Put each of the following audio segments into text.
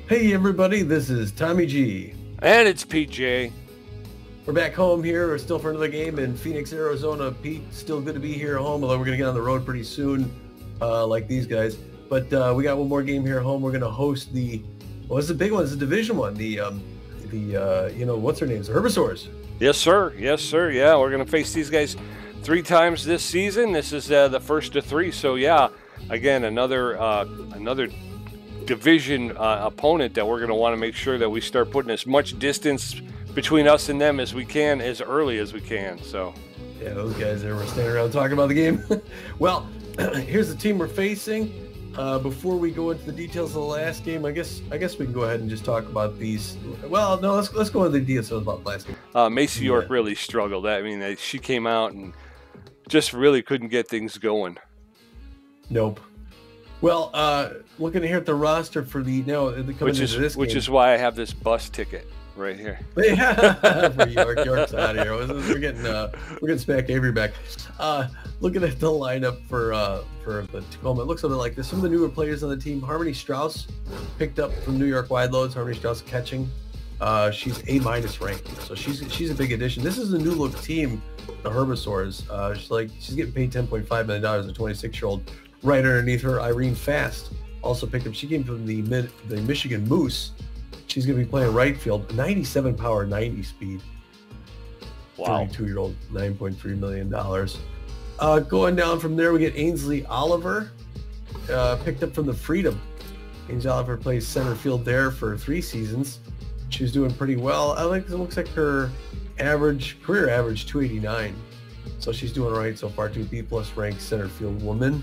Hey everybody, this is Tommy G. And it's PJ. We're back home here. We're still for another game in Phoenix, Arizona. Pete, still good to be here at home, although we're going to get on the road pretty soon, like these guys. But we got one more game here at home. We're going to host it's the big one. It's the division one. What's their names? The Herbisaurs. Yes, sir. Yes, sir. Yeah, we're going to face these guys 3 times this season. This is the first of 3. So, yeah, again, another division opponent that we're going to want to make sure that we start putting as much distance between us and them as we can, as early as we can. So yeah, those guys there were standing around talking about the game. Well, here's the team we're facing. Before we go into the details of the last game, I guess we can go ahead and just talk about these. Well, no, let's go into the details about the last game. Macy York really struggled. I mean, she came out and just really couldn't get things going. Nope. Well, looking here at the roster for which is why I have this bus ticket right here. Yeah, for York's out of here. We're getting Smack Avery back. Looking at the lineup for the Tacoma, it looks something like this. Some of the newer players on the team: Harmony Strauss, picked up from New York Wide Loads. Harmony Strauss catching. She's A- ranked, so she's a big addition. This is a new look team, the Herbisaurs. She's getting paid $10.5 million. A 26-year-old. Right underneath her, Irene Fast also picked up. She came from the Michigan Moose. She's going to be playing right field. 97 power, 90 speed. Wow. 32-year-old, $9.3 million. Going down from there, we get Ainsley Oliver, picked up from the Freedom. Ainsley Oliver plays center field there for 3 seasons. She's doing pretty well. It looks like her career average 289. So she's doing all right so far. 2 B+ ranked center field woman.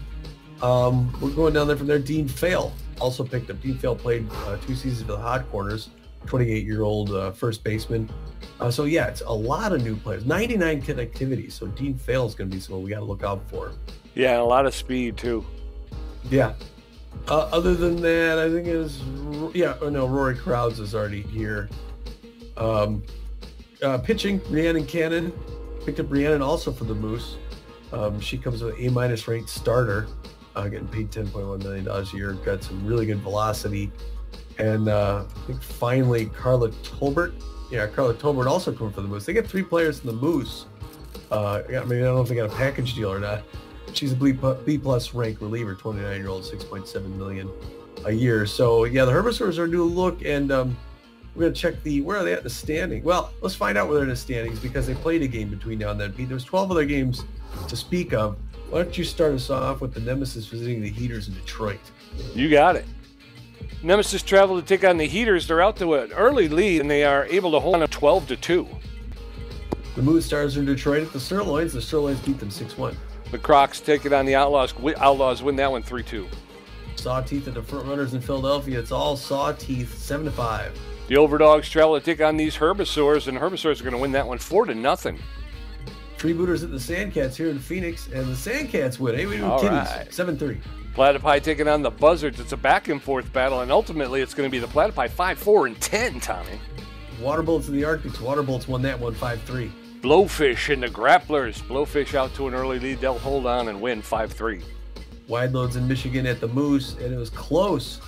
We're going down there from there. Dean Fail also picked up. Dean Fail played 2 seasons for the Hot Corners. 28-year-old first baseman. So yeah, it's a lot of new players. 99 connectivity. So Dean Fail is going to be someone we got to look out for. Yeah, and a lot of speed too. Yeah. Other than that, I think Rory Crowds is already here. Pitching, Rhiannon Cannon. Picked up Rhiannon also for the Moose. She comes with an A- ranked starter, getting paid $10.1 million a year. Got some really good velocity. And I think finally Carla Tolbert. Yeah, Carla Tolbert also coming for the Moose. They get 3 players in the Moose. I don't know if they got a package deal or not. She's a B+ ranked reliever, 29-year-old, $6.7 million a year. So yeah, the Herbisaurs are a new look, and we're going to check where are they at in the standing. Well, let's find out where they're in the standings because they played a game between now and then. Pete, there's 12 other games to speak of. Why don't you start us off with the Nemesis visiting the Heaters in Detroit? You got it. Nemesis travel to take on the Heaters. They're out to an early lead, and they are able to hold on 12-2. The Moon Stars are in Detroit at the Sirloins. The Sirloins beat them 6-1. The Crocs take it on the Outlaws. Outlaws win that one 3-2. Sawteeth at the Front Runners in Philadelphia. It's all Sawteeth, 7-5. The Overdogs travel to take on these Herbisaurs, and Herbisaurs are going to win that one 4-0. Freebooters at the Sandcats here in Phoenix, and the Sandcats win. Hey, we do kitties, 7-3. Platypi taking on the Buzzards. It's a back-and-forth battle, and ultimately it's going to be the Platypi 5-4-10, Tommy. Waterbolts in the Arctics. Waterbolts won that one 5-3. Blowfish and the Grapplers. Blowfish out to an early lead. They'll hold on and win 5-3. Wide Loads in Michigan at the Moose, and it was close.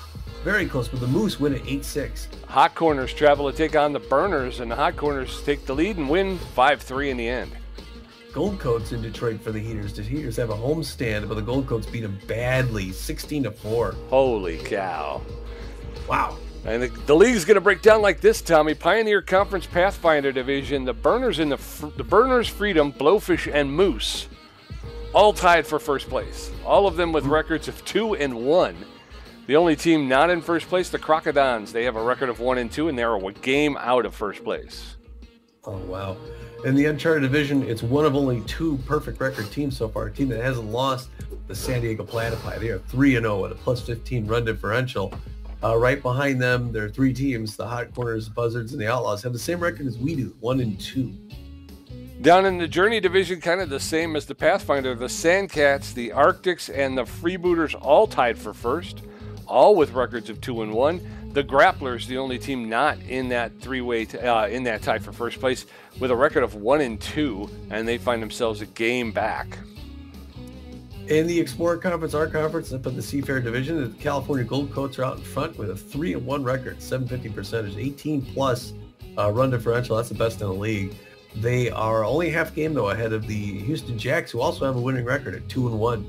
Very close, but the Moose win at 8-6. Hot Corners travel to take on the Burners, and the Hot Corners take the lead and win 5-3 in the end. Gold Coats in Detroit for the Heaters. The Heaters have a home stand, but the Gold Coats beat them badly, 16-4. Holy cow. Wow. And the league's going to break down like this, Tommy. Pioneer Conference Pathfinder Division, the Burners in the Burners, Freedom, Blowfish, and Moose, all tied for first place. All of them with records of 2-1. The only team not in first place, the Crocodons. They have a record of 1-2, and they're a game out of first place. Oh, wow. In the Uncharted Division, it's one of only 2 perfect record teams so far. A team that hasn't lost, the San Diego Platypi. They are 3-0 at a +15 run differential. Right behind them, there are 3 teams. The Hot Corners, Buzzards, and the Outlaws have the same record as we do, 1-2. Down in the Journey Division, kind of the same as the Pathfinder, the Sandcats, the Arctics, and the Freebooters all tied for first, all with records of 2-1. The Grapplers, the only team not in that in that tie for first place, with a record of 1-2, and they find themselves a game back. In the Explorer Conference, our conference, up in the Seafair division, the California Gold Coats are out in front with a 3-1 record, 750 percentage, 18 plus run differential. That's the best in the league. They are only half game though ahead of the Houston Jacks, who also have a winning record at 2-1.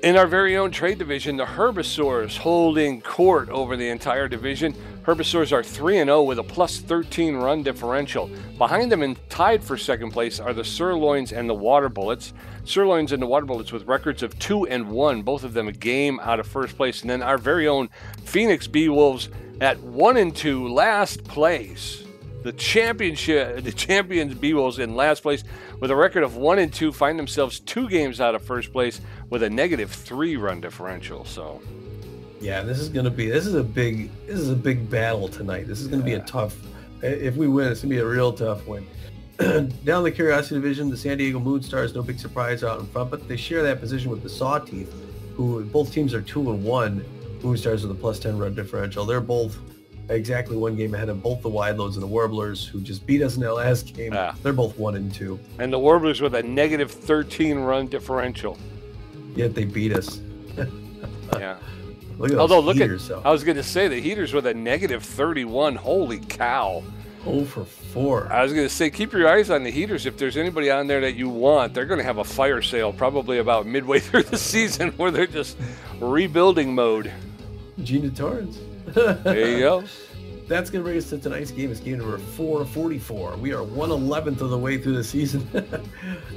In our very own trade division, the Herbisaurs holding court over the entire division. Herbisaurs are 3-0 with a plus 13 run differential. Behind them and tied for second place are the Sirloins and the Water Bullets. Sirloins and the Water Bullets with records of 2-1, both of them a game out of first place. And then our very own Phoenix Beewolves at 1-2, last place. The champions Beewolves in last place with a record of 1-2 find themselves 2 games out of first place with a -3 run differential. So, yeah, this is a big battle tonight. This is going to be a tough. If we win, it's going to be a real tough win. Down the Curiosity division, the San Diego Moonstars, no big surprise, out in front, but they share that position with the Sawteeth, who both teams are 2-1. Moonstars with a plus 10 run differential. They're both exactly 1 game ahead of both the Wide Loads and the Warblers, who just beat us in that last game. They're both 1-2. And the Warblers with a -13 run differential. Yet they beat us. Yeah. Look at those Heaters, I was going to say the Heaters with a -31. Holy cow. 0 for 4. I was going to say, keep your eyes on the Heaters. If there's anybody on there that you want, they're going to have a fire sale probably about midway through the season where they're just rebuilding mode. Gina Torrance. There you go. That's going to bring us to tonight's game. It's game number 444. We are 1/11th of the way through the season.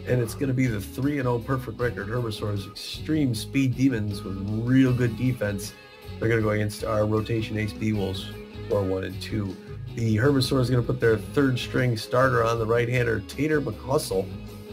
And it's going to be the 3-0 perfect record Herbisaurs, extreme speed demons with real good defense. They're going to go against our rotation ace Beewolves, who are 1-2. The Herbisaurs is going to put their third string starter on, the right-hander Tater McCussle.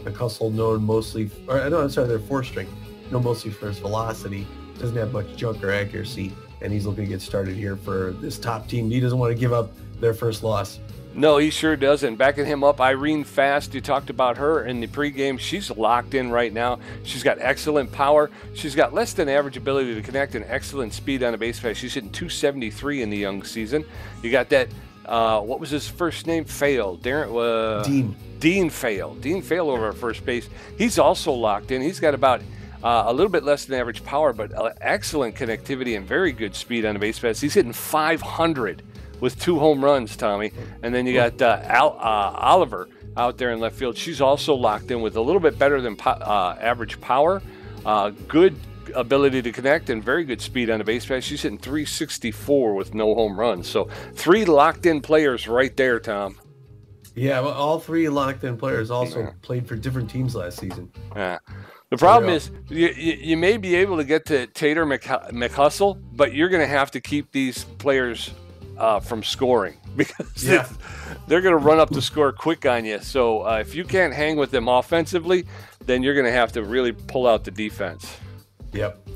McCussle known mostly, their fourth string, known mostly for his velocity. Doesn't have much junk or accuracy, and he's looking to get started here for this top team. He doesn't want to give up their first loss. No, he sure doesn't. Backing him up, Irene Fast, you talked about her in the pregame. She's locked in right now. She's got excellent power. She's got less than average ability to connect and excellent speed on a base pass. She's hitting 273 in the young season. You got that, what was his first name? Fail. Dean Fail. Dean Fail over at first base. He's also locked in. He's got about a little bit less than average power, but excellent connectivity and very good speed on the base pass. He's hitting 500 with 2 home runs, Tommy. And then you got Oliver out there in left field. She's also locked in with a little bit better than average power, good ability to connect, and very good speed on the base pass. She's hitting 364 with no home runs. So 3 locked-in players right there, Tom. Yeah, well, all 3 locked-in players also played for different teams last season. Yeah. The problem is you may be able to get to Tater McCussle, but you're going to have to keep these players from scoring because they're going to run up the score quick on you. So if you can't hang with them offensively, then you're going to have to really pull out the defense. Yep.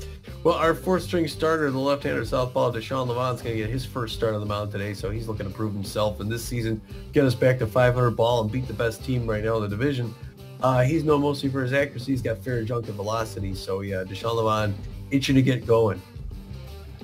Well, our 4th string starter, the left-hander southpaw, Deshaun Levant's going to get his first start on the mound today, so he's looking to prove himself in this season, get us back to 500 ball and beat the best team right now in the division. He's known mostly for his accuracy. He's got fair junk and velocity. So, yeah, Deshaun Levant itching to get going.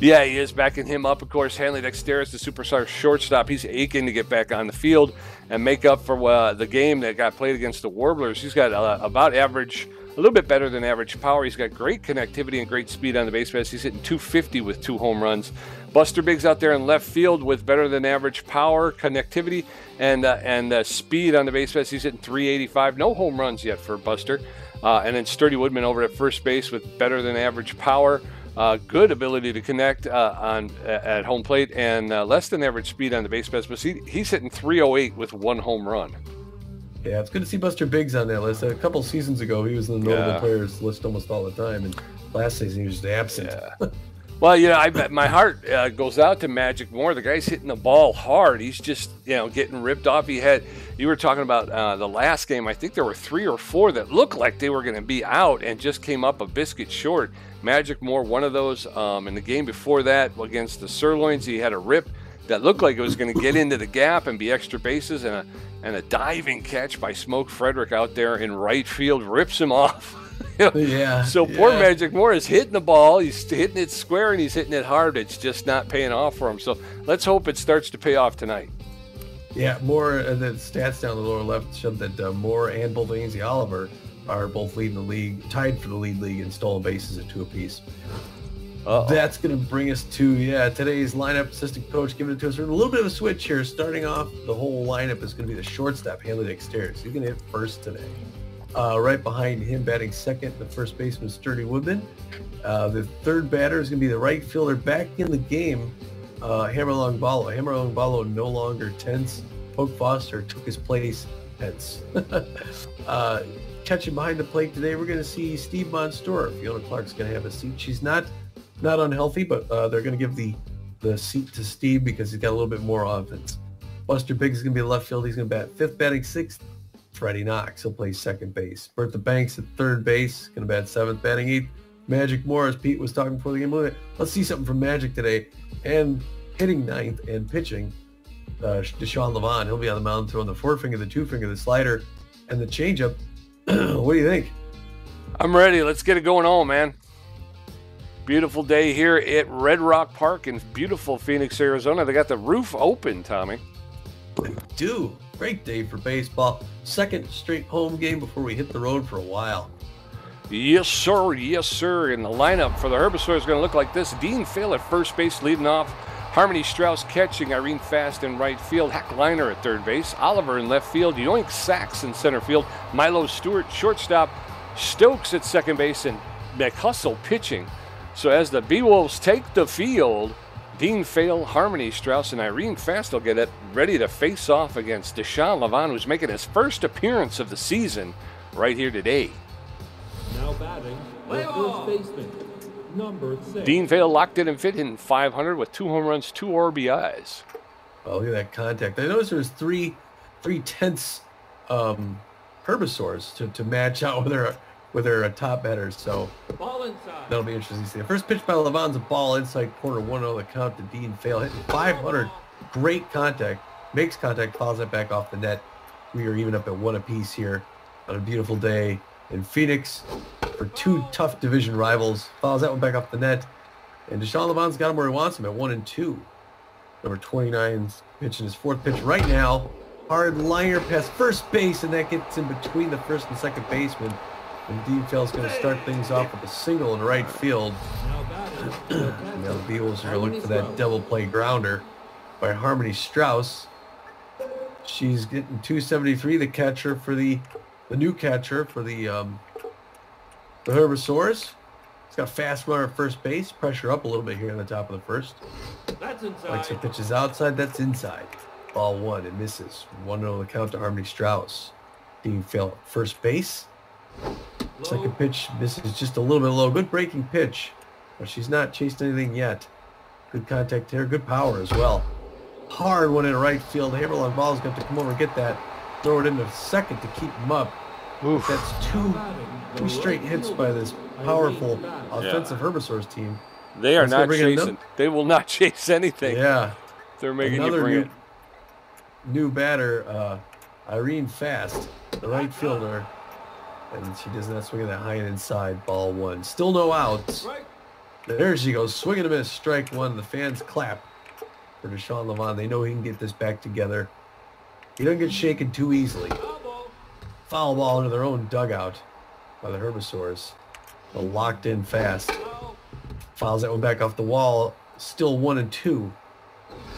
Yeah, he is. Backing him up, of course, Hanley Dexteris, the superstar shortstop. He's aching to get back on the field and make up for the game that got played against the Warblers. He's got about average, a little bit better than average power. He's got great connectivity and great speed on the base pass. He's hitting 250 with 2 home runs. Buster Biggs out there in left field with better than average power, connectivity, and speed on the base pass. He's hitting 385. No home runs yet for Buster. And then Sturdy Woodman over at first base with better than average power, good ability to connect at home plate, and less than average speed on the base pass. But he's hitting 308 with 1 home run. Yeah, it's good to see Buster Biggs on that list. A couple seasons ago, he was in the notable players list almost all the time, and last season he was just absent. Yeah. Well, I bet my heart goes out to Magic Moore. The guy's hitting the ball hard. He's just, getting ripped off. You were talking about the last game. I think there were 3 or 4 that looked like they were going to be out and just came up a biscuit short. Magic Moore, one of those. In the game before that against the Sirloins, he had a rip that looked like it was going to get into the gap and be extra bases, and a diving catch by Smoke Frederick out there in right field rips him off. So poor Magic Moore is hitting the ball. He's hitting it square and he's hitting it hard. It's just not paying off for him. So let's hope it starts to pay off tonight. Yeah, Moore, the stats down the lower left showed that Moore and both Ainsley Oliver are both leading the league, tied for the lead in stolen bases at 2 apiece. Uh-oh. That's going to bring us to, today's lineup. Assistant coach giving it to us. We're a little bit of a switch here. Starting off, the whole lineup is going to be the shortstop, Hanley Exterior. So he's going to hit first today. Right behind him, batting second, the first baseman, Sturdy Woodman. The third batter is going to be the right fielder back in the game, Hammerlong Wallow. Hammerlong Wallow no longer tense. Poke Foster took his place, hence. Catching behind the plate today, we're going to see Steve Monstor. Fiona Clark's going to have a seat. She's not unhealthy, but they're going to give the seat to Steve because he's got a little bit more offense. Buster Biggs is going to be left field. He's going to bat fifth, batting sixth. Freddie Knox, he'll play second base. Bertha Banks at third base, going to bat seventh, batting eighth. Magic Morris, Pete was talking before the game. Let's see something from Magic today. And hitting ninth and pitching, Deshaun Levon. He'll be on the mound throwing the forefinger, the two-finger, the slider, and the changeup. What do you think? I'm ready. Let's get it going on, man. Beautiful day here at Red Rock Park in beautiful Phoenix, Arizona. They got the roof open, Tommy. They do. Great day for baseball. Second straight home game before we hit the road for a while. Yes, sir. Yes, sir. And the lineup for the Herbisaurs is going to look like this. Dean Fail at first base leading off. Harmony Strauss catching. Irene Fast in right field. Hack Liner at third base. Oliver in left field. Yoink Sachs in center field. Milo Stewart shortstop. Stokes at second base. And McHustle pitching. So as the Beewolves take the field, Dean Fail, Harmony Strauss, and Irene Fast will get it ready to face off against Deshaun Levon, who's making his first appearance of the season right here today. Now batting, the first baseman, number 6. Dean Fail locked in and fit, hitting .500 with 2 home runs, 2 RBIs. Oh, look at that contact. I noticed there was three tense Herbisaurs to match out with their top batters, so that'll be interesting to see. The first pitch by Levon's a ball inside corner, 1-0 the count to Dean Fail, hitting .500. Great contact, makes contact, fouls it back off the net. We are even up at 1 apiece here on a beautiful day in Phoenix for 2 tough division rivals. Fouls that one back off the net, and Deshaun Levon's got him where he wants him at 1-2. Number 29's pitching his 4th pitch right now. Hard liner past first base, and that gets in between the first and second baseman. And Dean Fail's going to start things off with a single in right field. Now the Beewolves are going to look for that double play grounder by Harmony Strauss. She's getting 273, the catcher for the new catcher for the Herbisaurs. He's got a fast runner at first base. Pressure up a little bit here on the top of the first. That's inside. Like some pitches outside, that's inside. Ball 1, it misses. 1-0 the count to Harmony Strauss. Dean Fail at first base. Second pitch misses just a little bit low. Good breaking pitch, but she's not chased anything yet. Good contact here, good power as well. Hard one in right field. Hammerlong Ball's got to come over and get that. Throw it into second to keep him up. Oof. That's two straight hits by this powerful offensive Herbisaurs team. They are not chasing. They will not chase anything. Yeah. They're making you bring it. New batter, Irene Fast, the right fielder. And she does not swing it that high and inside. Ball 1. Still no outs. There she goes. Swing and a miss. Strike 1. The fans clap for Deshaun Levon. They know he can get this back together. He doesn't get shaken too easily. Foul ball into their own dugout by the Herbisaurs. They're locked in fast. Fouls that one back off the wall. Still 1-2.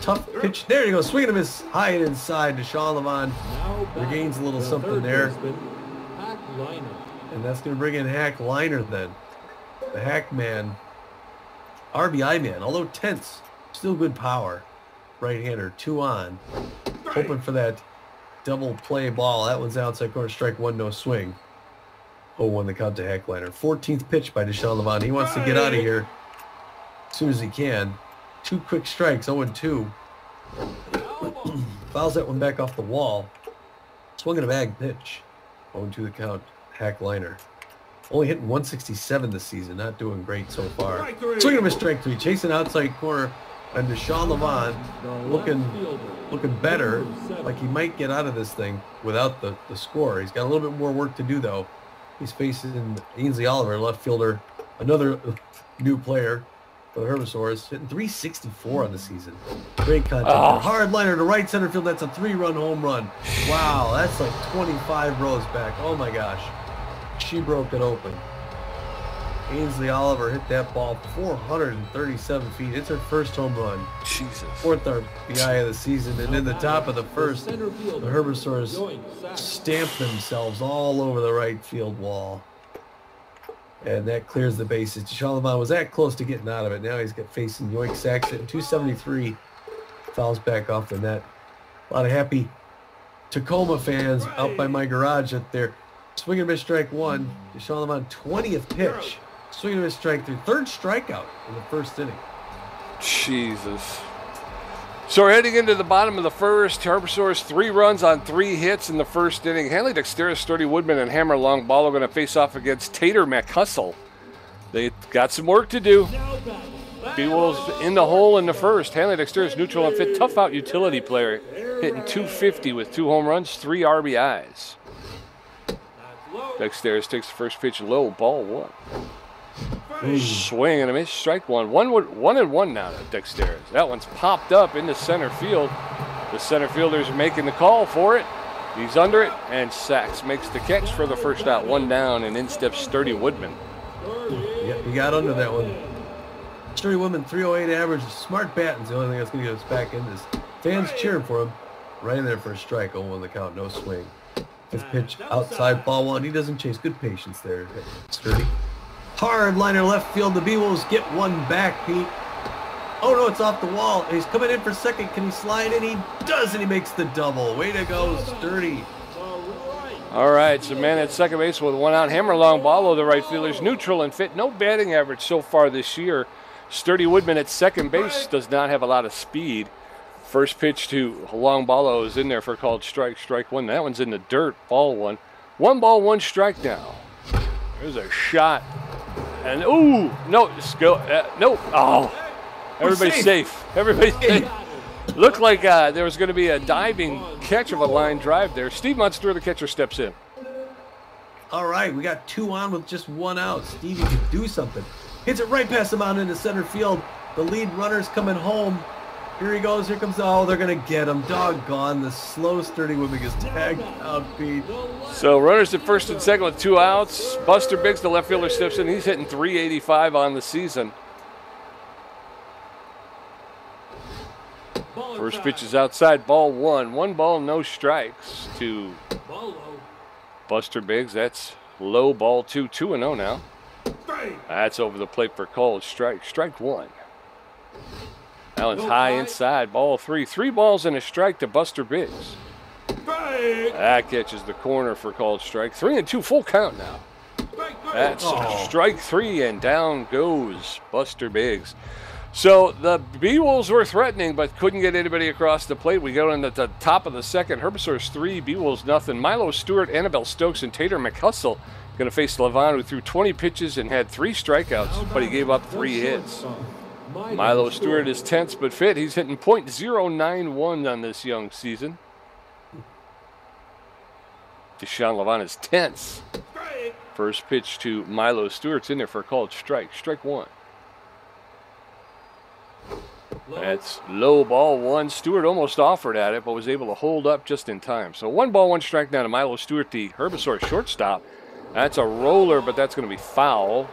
Tough pitch. There you go. Swing and a miss. High and inside. Deshaun Levon regains a little something there. And that's going to bring in Hack Liner then. The Hack man, RBI man, although tense, still good power. Right-hander, 2 on. Hoping for that double play ball. That one's outside corner, strike 1, no swing. 0-1 the count to Hack Liner. 14th pitch by Deshaun Levon. He wants to get out of here as soon as he can. 2 quick strikes, 0-2. Fouls that one back off the wall. Swung and a bag pitch. 0-2 the count, Hack Liner. Only hitting 167 this season, not doing great so far. Swinging him a strike 3, chasing outside corner, and Deshaun Levon looking better, like he might get out of this thing without the score. He's got a little bit more work to do though. He's facing Ainsley Oliver, left fielder, another new player for the Herbisaurs, hitting 364 on the season. Great contact. Hard liner to right center field. That's a 3-run home run. Wow, that's like 25 rows back. Oh my gosh. she broke it open. Ainsley Oliver hit that ball 437 feet. It's her first home run. Jesus. 4th RBI of the season. And in the top of the first, the Herbisaurs stamped themselves all over the right field wall. And that clears the bases. Deshaun Levant was that close to getting out of it. Now he's facing Yoink Saxon. 273. Fouls back off the net. A lot of happy Tacoma fans out by my garage up there. Swing and miss, strike one. Deshaun Levant, 20th pitch. Swing and miss, strike three. 3rd strikeout in the first inning. Jesus. So we're heading into the bottom of the first. Herbisaurs 3 runs on 3 hits in the first inning. Hanley Dexterous, Sturdy Woodman, and Hammer Long Ball are going to face off against Tater McHustle. They got some work to do. Beewolves in the hole in the first. Hanley Dexterous, neutral and fit. Tough out utility player. Hitting 250 with 2 home runs, 3 RBIs. Dexterous takes the first pitch low, ball 1. Swing and a miss, strike one. 1-1 now to Dexterous. That one's popped up into center field. The center fielder's making the call for it. He's under it, and Sachs makes the catch for the first out. 1 down, and in steps Sturdy Woodman. Yep, he got under that one. Sturdy Woodman, 308 average. Smart batting's the only thing that's going to get us back in this. Fans cheering for him. Right in there for a strike. 0-1 the count, no swing. 5th pitch outside, ball 1. He doesn't chase. Good patience there, Sturdy. Hard liner left field. The Beewolves get one back, Pete. Oh no, it's off the wall. He's coming in for second. Can he slide in? He does, and he makes the double. Way to go, Sturdy. All right, so man at second base with 1 out. Hammer Long Ball, the right fielder's neutral and fit. No batting average so far this year. Sturdy Woodman at second base does not have a lot of speed. First pitch to Long Ball is in there for a called strike. Strike 1. That one's in the dirt. Ball 1. 1 ball, 1 strike now. There's a shot. And, ooh, no, no. Oh, everybody's safe. Everybody's safe. Looked like there was going to be a diving catch of a line drive there. Steve Munster, the catcher, steps in. All right, we got 2 on with just 1 out. Stevie could do something. Hits it right past him out into center field. The lead runner's coming home. Here he goes. Here comes. Oh, they're going to get him. Doggone. The slow, Sturdy Woodman gets tagged out, Pete. So runners at first and second with 2 outs. Buster Biggs, the left fielder, steps in. He's hitting 385 on the season. First pitch is outside, ball 1. 1 ball, no strikes to Buster Biggs. That's low, ball 2. 2-0 now. That's over the plate for called strike. Strike 1. That one's high inside, ball 3. 3 balls and a strike to Buster Biggs. That catches the corner for called strike. 3-2, full count now. That's strike 3, and down goes Buster Biggs. So the Beewolves were threatening, but couldn't get anybody across the plate. We go in at the top of the second. Herbisaurs 3, Beewolves nothing. Milo Stewart, Annabelle Stokes, and Tater McHustle going to face Levant, who threw 20 pitches and had 3 strikeouts, but he gave up 3 hits. Milo Stewart is tense but fit. He's hitting .091 on this young season. Deshaun Levant is tense. First pitch to Milo Stewart's in there for a called strike. Strike 1. That's low, ball 1. Stewart almost offered at it, but was able to hold up just in time. So 1 ball, 1 strike now to Milo Stewart, the Herbisaur shortstop. That's a roller, but that's going to be foul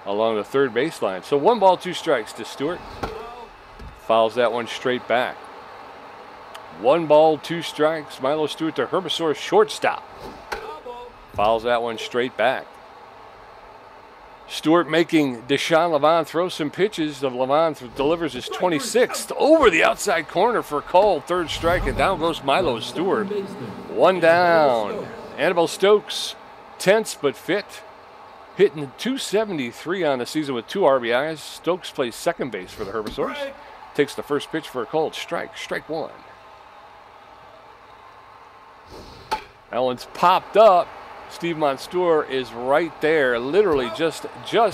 along the third baseline. So 1 ball, 2 strikes to Stewart. Fouls that one straight back. 1 ball, 2 strikes. Milo Stewart, the Herbisaur shortstop. Fouls that one straight back. Stewart making Deshaun Levant throw some pitches. Levant delivers his 26th over the outside corner for a call. 3rd strike, and down goes Milo Stewart. 1 down. Annabelle Stokes, tense but fit. Hitting .273 on the season with 2 RBIs. Stokes plays second base for the Herbisaurs. Takes the first pitch for a called strike. Strike 1. That one's popped up. Steve Monstour is right there, literally just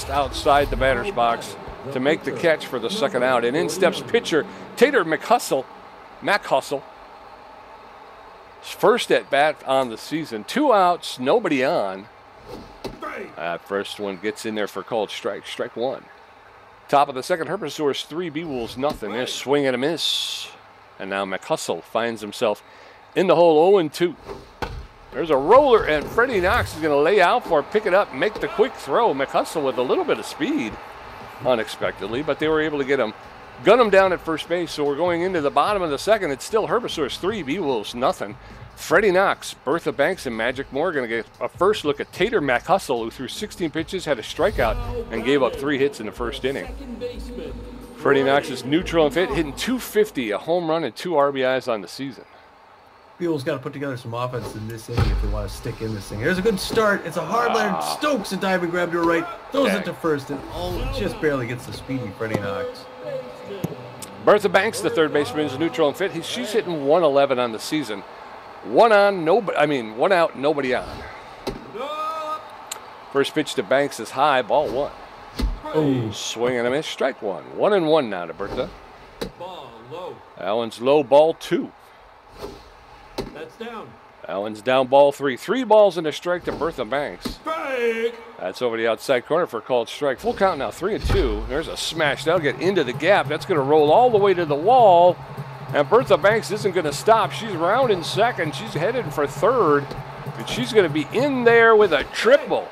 outside the batter's box to make the catch for the second out. And in steps pitcher Tater McHustle. First at bat on the season. 2 outs, nobody on. First one gets in there for called strike. Strike 1. Top of the second, Herbisaurs 3, Beewolves nothing. There's swing and a miss. And now McHustle finds himself in the hole, 0-2. There's a roller, and Freddie Knox is going to lay out for it, pick it up, make the quick throw. McHustle with a little bit of speed, unexpectedly, but they were able to get him, gun him down at first base. So we're going into the bottom of the second. It's still Herbisaurs 3, Beewolves nothing. Freddie Knox, Bertha Banks, and Magic Moore going to get a first look at Tater McHustle, who threw 16 pitches, had a strikeout, and gave up 3 hits in the first inning. Freddie Knox is neutral and fit, hitting .250, a home run and 2 RBIs on the season. Beewolves got to put together some offense in this inning if they want to stick in this thing. Here's a good start. It's a hard liner. Stokes a diving grab to her right, throws it to first, and just barely gets the speedy Freddie Knox. Bertha Banks, the third baseman, is neutral and fit. She's hitting 111 on the season. One out, nobody on. First pitch to Banks is high, ball 1. Oh, swing and a miss, strike 1. 1-1 now to Bertha. Ball low. Allen's low, ball 2. That's down. Allen's down, ball 3. 3 balls and a strike to Bertha Banks. Strike. That's over the outside corner for a called strike. Full count now, 3-2. There's a smash. That'll get into the gap. That's going to roll all the way to the wall. And Bertha Banks isn't going to stop. She's rounding second. She's headed for third. And she's going to be in there with a triple.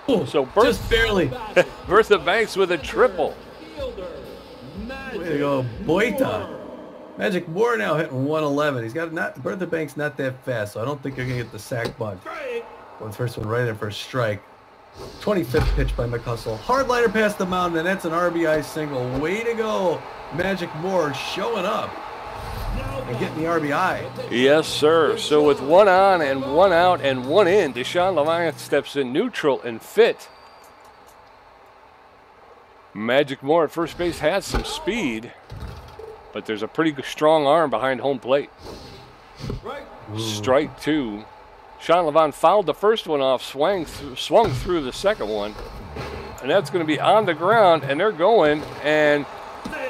So just barely. Bertha Banks with a triple. Way to go, Boita. Magic Moore now hitting 111. He's got Bertha Banks not that fast, so I don't think they're going to get the sack bunt. Well, the first one right in for a strike. 25th pitch by McHustle. Hardliner past the mound, and that's an RBI single. Way to go, Magic Moore showing up and getting the RBI. Yes, sir. So with 1 on and 1 out and 1 in, Deshaun Levine steps in neutral and fit. Magic Moore at first base has some speed, but there's a pretty strong arm behind home plate. Strike 2. Sean Levine fouled the first one off, swung through the second one, and that's going to be on the ground, and they're going, and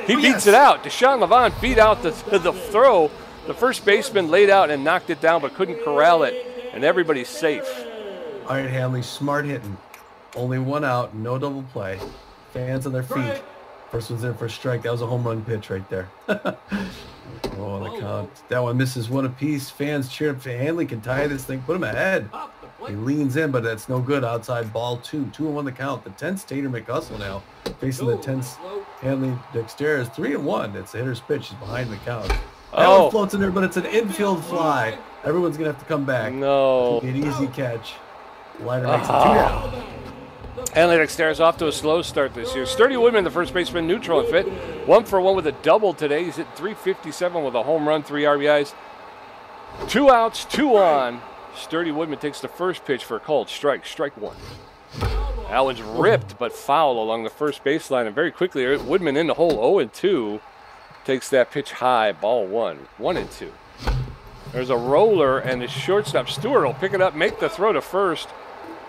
he beats it out. Deshaun Levine beat out the throw. The first baseman laid out and knocked it down, but couldn't corral it, and everybody's safe. All right, Hanley, smart hitting. Only 1 out, no double play. Fans on their feet. First one's in for a strike. That was a home run pitch right there. Oh, the count. That one misses 1 apiece. Fans cheer up. Hanley can tie this thing, put him ahead. He leans in, but that's no good. Outside ball 2. 2-1 the count. The 10th Tater McHustle now facing the 10th Hanley Dexter's 3-1. It's the hitter's pitch. He's behind the count. That one floats in there, but it's an infield fly. Everyone's going to have to come back. No. An easy catch. Liner makes it 2 down. Hanley Dexter's off to a slow start this year. Sturdy Woodman, the first baseman, neutral and fit. 1 for 1 with a double today. He's hit .357 with a home run, 3 RBIs. 2 outs, 2 on. Sturdy Woodman takes the first pitch for a called strike. Strike 1. Allen's ripped but foul along the first baseline, and very quickly Woodman in the hole, 0-2. Takes that pitch high, ball 1. 1-2. There's a roller, and the shortstop Stewart will pick it up, make the throw to first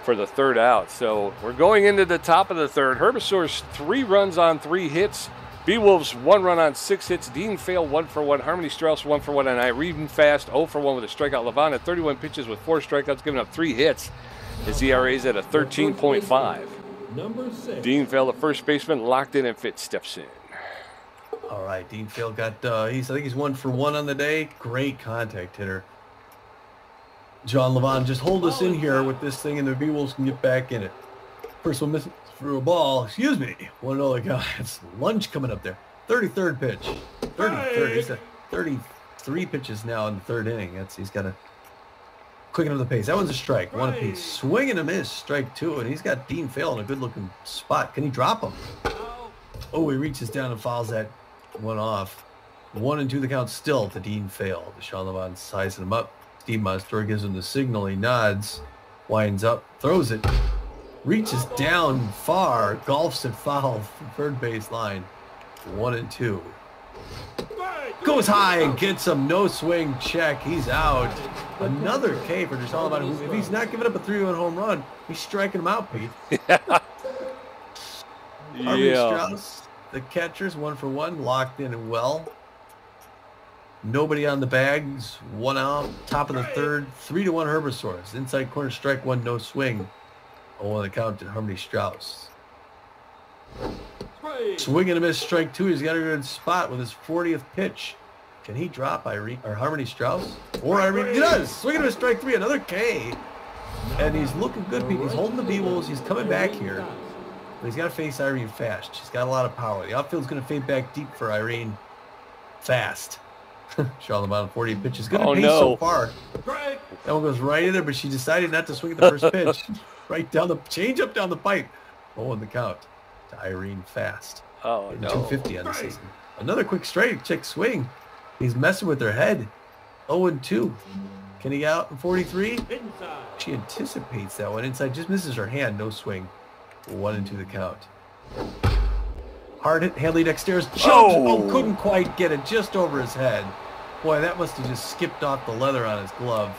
for the 3rd out. So we're going into the top of the 3rd. Herbisaurs 3 runs on 3 hits. Beewolves 1 run on 6 hits. Dean Fail 1 for 1. Harmony Strauss 1 for 1. And Irene Fast 0 for 1 with a strikeout. Levine at 31 pitches with 4 strikeouts, giving up 3 hits. His ERA's at a 13.5. Dean Fail, the first baseman, locked in and fit, steps in. All right, Dean Fail got, I think he's 1 for 1 on the day. Great contact hitter. John Levine, just hold us in here with this thing, and the Beewolves can get back in it. First one missing through a ball. Excuse me. 1-0 the count. It's lunch coming up there. 33rd pitch. 33rd. He's at 33 pitches now in the 3rd inning. He's got to quicken up the pace. That one's a strike. 1 apiece. Swing and a miss. Strike 2. And he's got Dean Fail in a good-looking spot. Can he drop him? Oh, he reaches down and fouls that one off. 1-2 the count still to Dean Fail. Deshaun Levine sizing him up. Steve Monstour gives him the signal. He nods, winds up, throws it, reaches down far, golfs it foul from 3rd base line. 1-2. Goes high and gets him. No swing check. He's out. Another K for Deshaun Levine. If he's not giving up a 3-1 home run, he's striking him out, Pete. Harvey Strauss, the catchers, 1 for 1, locked in and well. Nobody on the bags, 1 out, top of the 3rd, 3-1 Herbisaurs. Inside corner, strike 1, no swing. On the count to Harmony Strauss. Swing and a miss, strike 2. He's got a good spot with his 40th pitch. Can he drop Irene or Harmony Strauss? Or Irene? He does. Swinging to a strike 3, another K. And he's looking good, Pete. He's holding the Beewolves. He's coming back here. But he's got to face Irene fast. She's got a lot of power. The outfield's going to fade back deep for Irene fast. Charlotte bottom 40 pitches. Good pace so far. That one goes right in there, but she decided not to swing at the first pitch. Right down the change up down the pipe. 0 the count to Irene fast. Oh, no. 250 on the season. Another quick strike. Check swing. He's messing with her head. 0-2. Can he get out in 43? She anticipates that one inside. Just misses her hand. No swing. 1-2 the count. Hard hit. Handley dexterous. Jumped. Oh, couldn't quite get it. Just over his head. Boy, that must have just skipped off the leather on his glove.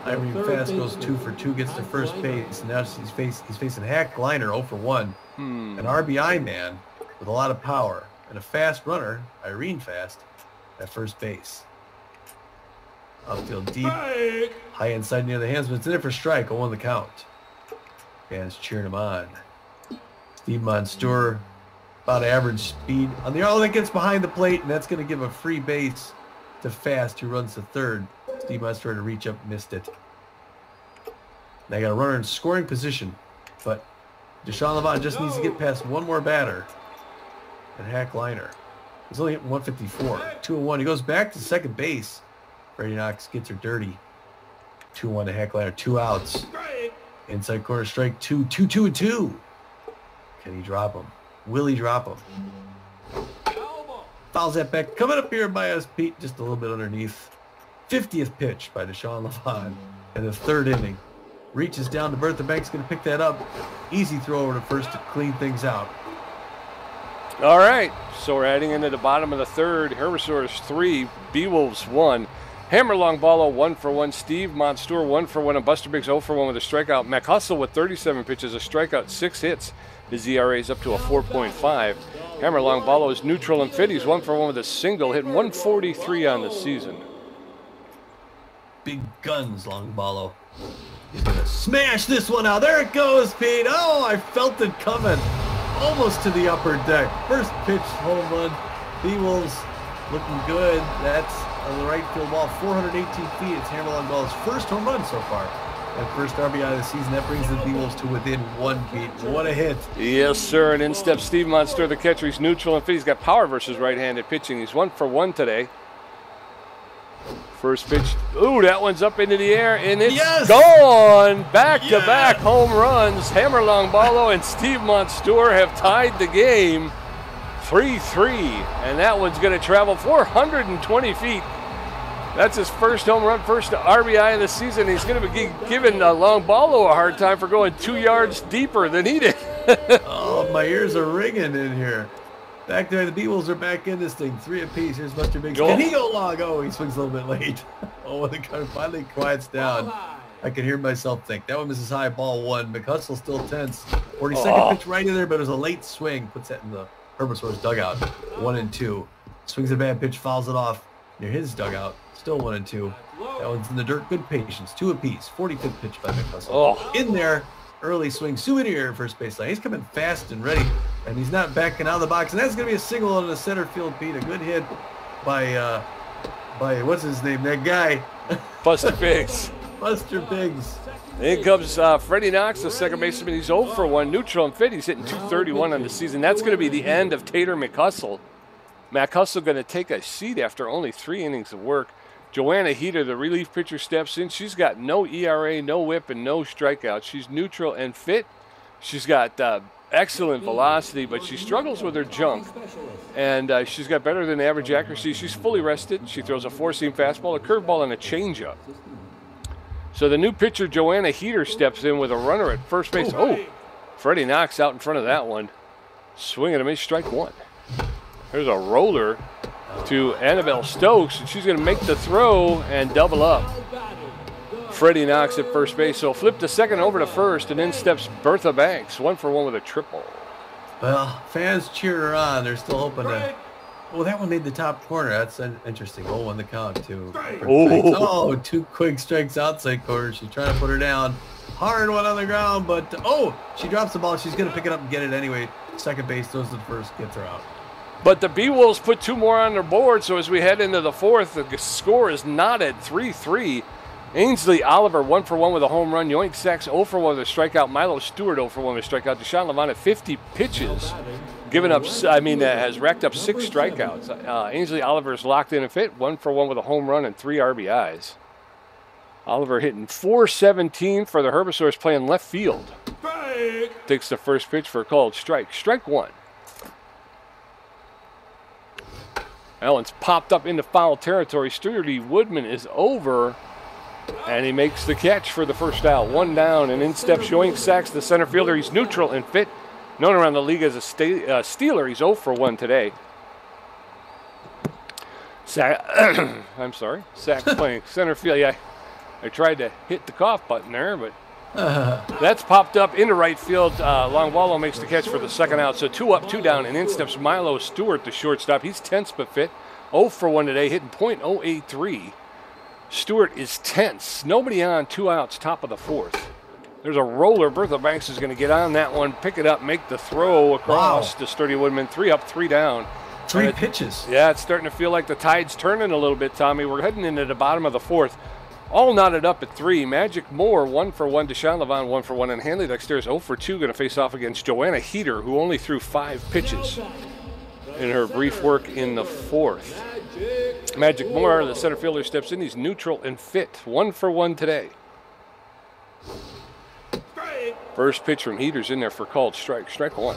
Irene Fast goes 2 for 2. Gets to first base. And now he's facing Hack Liner 0 for 1. An RBI man with a lot of power. And a fast runner, Irene Fast, at first base. Outfield deep, high inside near the hands, but it's in there for strike. 0 the count. Fans cheering him on. Steve Monstour, about average speed. On the that gets behind the plate, and that's going to give a free base to Fast, who runs to third. Steve Monstour to reach up, missed it. They got a runner in scoring position, but Deshaun Levant just needs to get past one more batter. And Hack Liner. He's only hitting 154. 2-1. He goes back to second base. Freddie Knox gets her dirty. 2-1 to Hack Liner. 2 outs. Inside corner strike 2. 2-2-2. Can he drop him? Will he drop him? Fouls that back. Coming up here by us, Pete, just a little bit underneath. 50th pitch by Deshaun Levant in the 3rd inning. Reaches down to Bertha Banks. Going to pick that up. Easy throw over to first to clean things out. All right, so we're heading into the bottom of the 3rd. Herbisaurs 3, Beewolves 1. Hammer Long Ballo 1 for 1. Steve Monstour 1 for 1. And Buster Biggs 0 for 1 with a strikeout. McHustle with 37 pitches, a strikeout, 6 hits. His ERA is up to a 4.5. Hammer Long Ballo is neutral and fit. He's 1 for 1 with a single, hitting 143 on the season. Big guns, Long Ballo. He's going to smash this one out. There it goes, Pete. Oh, I felt it coming. Almost to the upper deck. First pitch home run. Beewolves looking good. That's on the right field wall. 418 feet. It's Hammer Long Ballo's first home run so far. And first RBI of the season. That brings the Beewolves to within 1 beat. What a hit. Yes, sir. And in steps Steve Monstour, the catcher. He's neutral and fit. He's got power versus right-handed pitching. He's 1 for 1 today. First pitch. Ooh, that one's up into the air, and it's gone. Back-to-back home runs. Hammer Long Ballo and Steve Monstour have tied the game 3-3, and that one's going to travel 420 feet. That's his first home run, first RBI of the season. He's going to be giving Long Ballo a hard time for going 2 yards deeper than he did. Oh, my ears are ringing in here. Back there, the Beewolves are back in this thing. 3 apiece. Here's Buster Biggs. Can he go long? Oh, he swings a little bit late. Oh, when the car finally quiets down, I can hear myself think. That one misses high, ball 1. McHustle still tense. 42nd pitch right in there, but it was a late swing. Puts that in the Herbisaurs dugout. 1-2. Swings a bad pitch, fouls it off near his dugout. Still 1-2. That one's in the dirt. Good patience. 2 apiece. 45th pitch by McHustle. In there. Early swing, souvenir first baseline. He's coming fast and ready, and he's not backing out of the box. And that's going to be a single on the center field, Pete. A good hit by what's his name? That guy. Buster Biggs. Buster Biggs. In comes Freddie Knox, the second baseman. He's 0 for 1, neutral and fit. He's hitting 231 on the season. That's going to be the end of Tater McHustle. McHustle going to take a seat after only 3 innings of work. Joanna Heater, the relief pitcher, steps in. She's got no ERA, no whip, and no strikeouts. She's neutral and fit. She's got excellent velocity, but she struggles with her jump. And she's got better than average accuracy. She's fully rested. She throws a 4-seam fastball, a curveball, and a changeup. So the new pitcher, Joanna Heater, steps in with a runner at first base. Oh, Freddie Knox out in front of that one. Swing and a miss, strike 1. There's a roller to Annabelle Stokes, and she's going to make the throw and double up. Freddie Knox at first base, so flip to second over to first, and in steps Bertha Banks, 1 for 1 with a triple. Well, fans cheer her on. They're still hoping to. Oh, that one made the top corner. That's interesting. 0-1 the count, too. Oh, 2 quick strikes outside corner. She's trying to put her down. Hard one on the ground, but she drops the ball. She's going to pick it up and get it anyway. Second base, throws to the first, gets her out. But the Beewolves put 2 more on their board, so as we head into the 4th, the score is knotted 3-3. Ainsley Oliver 1 for 1 with a home run. Yoink Sachs 0 for 1 with a strikeout. Milo Stewart 0 for 1 with a strikeout. Deshaun Levant at 50 pitches, has racked up 6 strikeouts. Ainsley Oliver's locked in and fit 1 for 1 with a home run and 3 RBIs. Oliver hitting .417 for the Herbisaurs, playing left field. Takes the first pitch for a called strike. Strike 1. That one's popped up into foul territory. Sturdy Woodman is over, and he makes the catch for the first out. 1 down, and in steps Yoink Sachs, the center fielder. He's neutral and fit. Known around the league as a stealer. He's 0 for 1 today. I'm sorry. Sachs playing center field. Yeah, I tried to hit the cough button there, but that's popped up into right field. Long Wallow makes the catch for the second out. So 2 up, 2 down, and in steps Milo Stewart, the shortstop. He's tense but fit. 0 for 1 today, hitting .083. Stewart is tense. Nobody on, 2 outs, top of the 4th. There's a roller. Bertha Banks is going to get on that one, pick it up, make the throw across to Sturdy Woodman. 3 up, 3 down. 3 pitches. Yeah, it's starting to feel like the tide's turning a little bit, Tommy. We're heading into the bottom of the 4th. All knotted up at 3. Magic Moore 1 for 1. Deshaun Levant 1 for 1. And Hanley Dexter is 0 for 2. Going to face off against Joanna Heater, who only threw 5 pitches in her brief work in the 4th. Magic Moore, the center fielder, steps in. He's neutral and fit. 1 for 1 today. First pitch from Heater's in there for called strike. Strike 1.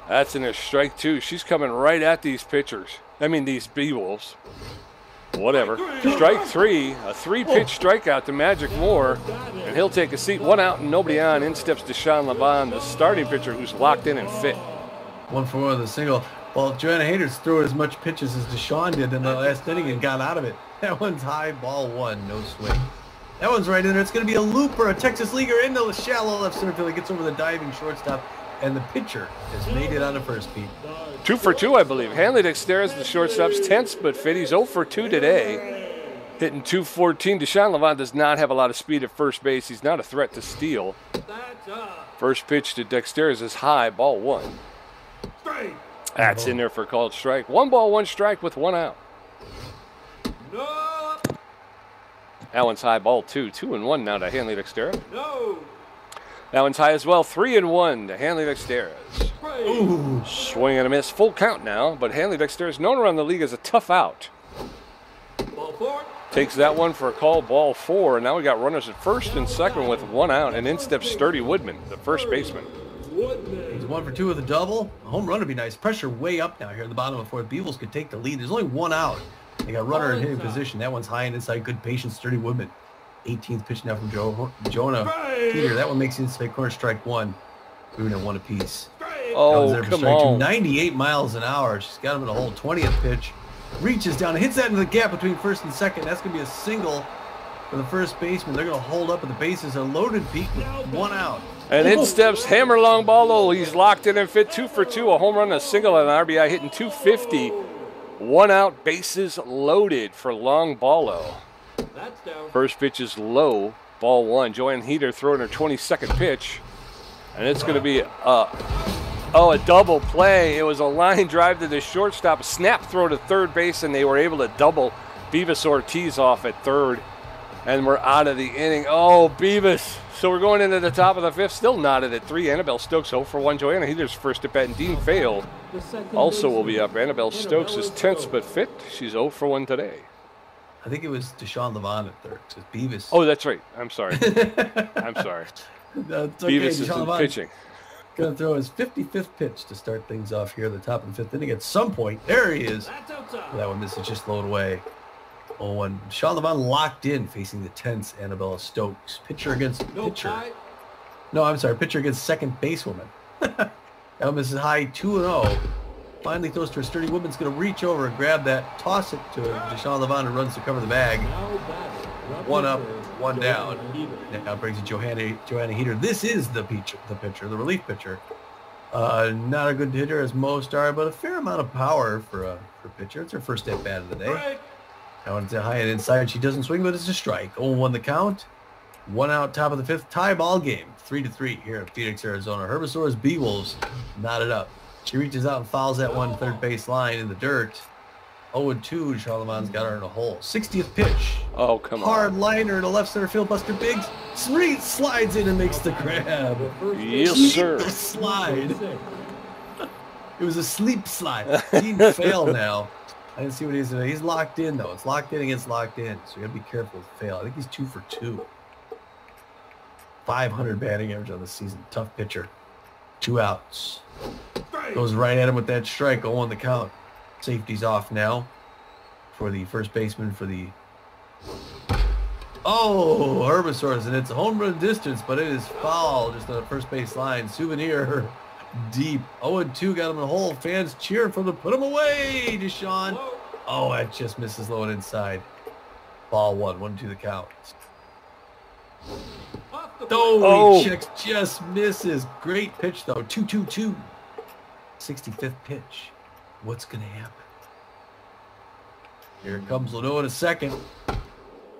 That's in there. Strike 2. She's coming right at these pitchers. These Beewolves. Whatever. Strike 3. A 3-pitch strikeout to Magic Moore, and he'll take a seat. 1 out and nobody on. In steps Deshaun Levant, the starting pitcher, who's locked in and fit. 1 for 1 with a single. Well, Joanna Hader's threw as much pitches as Deshaun did in the last inning and got out of it. That one's high, ball 1, no swing. That one's right in there. It's going to be a looper, a Texas leaguer into the shallow left center field. He gets over the diving shortstop, and the pitcher has made it on the first beat. 2 for 2, I believe. Hanley Dexter is the shortstop's tense but fit. He's 0 for 2 today, hitting .214. Deshaun Levant does not have a lot of speed at first base. He's not a threat to steal. First pitch to Dexter is high, ball 1. That's in there for a called strike. 1 ball, 1 strike with 1 out. That one's high, ball 2. 2-1 now to Hanley Dexter. That one's high as well. 3-1 to Hanley Dexter. Swing and a miss. Full count now, but Hanley Dexter is known around the league as a tough out. Ball 4. Takes that one for a call, ball 4. And now we got runners at first and second with 1 out. And in steps Sturdy Woodman, the first baseman. He's 1 for 2 with a double. A home run would be nice. Pressure way up now here in the bottom of the 4th. Beewolves could take the lead. There's only 1 out. They got runner in hitting position. That one's high and inside. Good patience. Sturdy Woodman. 18th pitch now from Jonah Peter. That one makes it inside corner, strike 1. Moving at 1 apiece. Oh, come on. 98 miles an hour. She's got him in a hole. 20th pitch. Reaches down and hits that into the gap between first and second. That's going to be a single for the first baseman. They're going to hold up, and the bases are loaded peak with 1 out. And in steps Hammer Long Ballo. He's locked in and fit. 2 for 2. A home run, a single, and an RBI hitting .250. 1 out, bases loaded for Long Ballo. First pitch is low, ball 1. Joanne Heater throwing her 22nd pitch. And it's going to be a double play. It was a line drive to the shortstop, a snap throw to third base, and they were able to double Beavis Ortiz off at third. And we're out of the inning. Oh, Beavis. So we're going into the top of the 5th, still knotted at 3. Annabelle Stokes 0 for 1. Joanna Heater's first at bat, and Dean Fail also will be up. Annabelle Stokes is tense but fit. She's 0 for 1 today. I think it was Deshaun Levant at third. It's Beavis. Oh, that's right. I'm sorry. I'm sorry. That's okay. Beavis is pitching. Going to throw his 55th pitch to start things off here at the top of the 5th inning. At some point, there he is. That one, this is just low away. 0-1. Deshaun Levant locked in, facing the tense Annabella Stokes. Pitcher against pitcher. No, I'm sorry. Pitcher against second basewoman. That one is high, 2-0. Finally throws to her. Sturdy Woodman's going to reach over and grab that, toss it to Deshaun Levant, who runs to cover the bag. 1 up, 1 down. Now brings it Joanna Heater. This is the pitcher, the relief pitcher. Not a good hitter as most are, but a fair amount of power for a pitcher. It's her first at bat of the day. That one's high and inside. She doesn't swing, but it's a strike. 0-1 the count. 1 out, top of the 5th. Tie ball game. 3-3 here at Phoenix, Arizona. Herbisaurs, Beewolves knotted up. She reaches out and fouls that one third base line in the dirt. 0-2, Charlemont's got her in a hole. 60th pitch. Oh, come on. Hard liner to left center field. Buster Biggs slides in and makes the grab. Yes, sir. The slide. It was a sleep slide. He didn't fail now. I didn't see what he's doing. He's locked in, though. It's locked in against locked in. So you got to be careful with fail. I think he's 2 for 2. 500 batting average on the season. Tough pitcher. 2 outs. Goes right at him with that strike. 0 on the count. Safety's off now for the first baseman for the... Oh, Herbisaurs, and it's a home run distance, but it is foul just on the first base line. Souvenir deep. 0-2 got him in the hole. Fans cheer for him to put him away, Deshaun. Oh, that just misses low and inside. Ball 1-2 the count. Oh, he checks, just misses. Great pitch, though. 2-2-2. 65th pitch. What's going to happen? Here comes Leno in a second.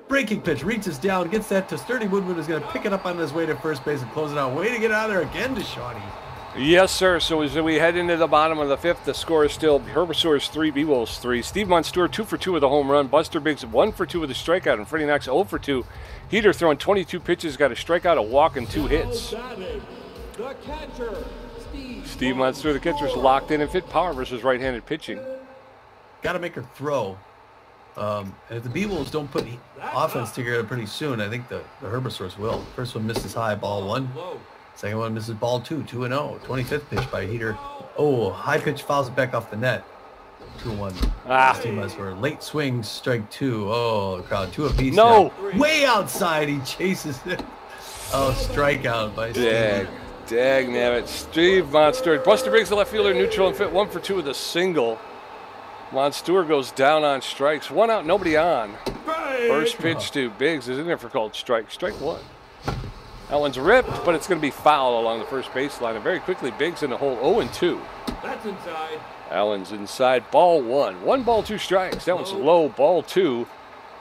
Breaking pitch, reaches down, gets that to Sturdy. Woodward is going to pick it up on his way to first base and close it out. Way to get out of there again, Deshawnee. Yes, sir. So as we head into the bottom of the 5th, the score is still Herbisaurs 3, Beewolves 3. Steve Monstour 2 for 2 with a home run. Buster Biggs 1 for 2 with a strikeout. And Freddie Knox 0 for 2. Heater throwing 22 pitches, got a strikeout, a walk, and 2 hits. The catcher, Steve Monstour, the catcher, is locked in and fit. Power versus right-handed pitching. Got to make her throw. And if the Beewolves don't put offense together pretty soon, I think the Herbisaurs will. First one misses high, ball 1. Second one misses ball 2, 2-0. 25th pitch by Heater. Oh, high pitch fouls it back off the net. 2-1. Steve Monstour. Late swing, strike 2. Oh, the crowd. 2 apiece. No. Now. Way outside, he chases it. Oh, strikeout by Steve. Dag nabbit. Steve Monstour. Buster Biggs, the left fielder, neutral and fit. 1 for 2 with a single. Monstour goes down on strikes. 1 out, nobody on. First pitch to Biggs is in there for called strike. Strike 1. That one's ripped, but it's going to be foul along the first baseline. And very quickly, Biggs in the hole 0-2. That's inside. Allen's inside. Ball 1. 1 ball, 2 strikes. That one's low. Ball 2.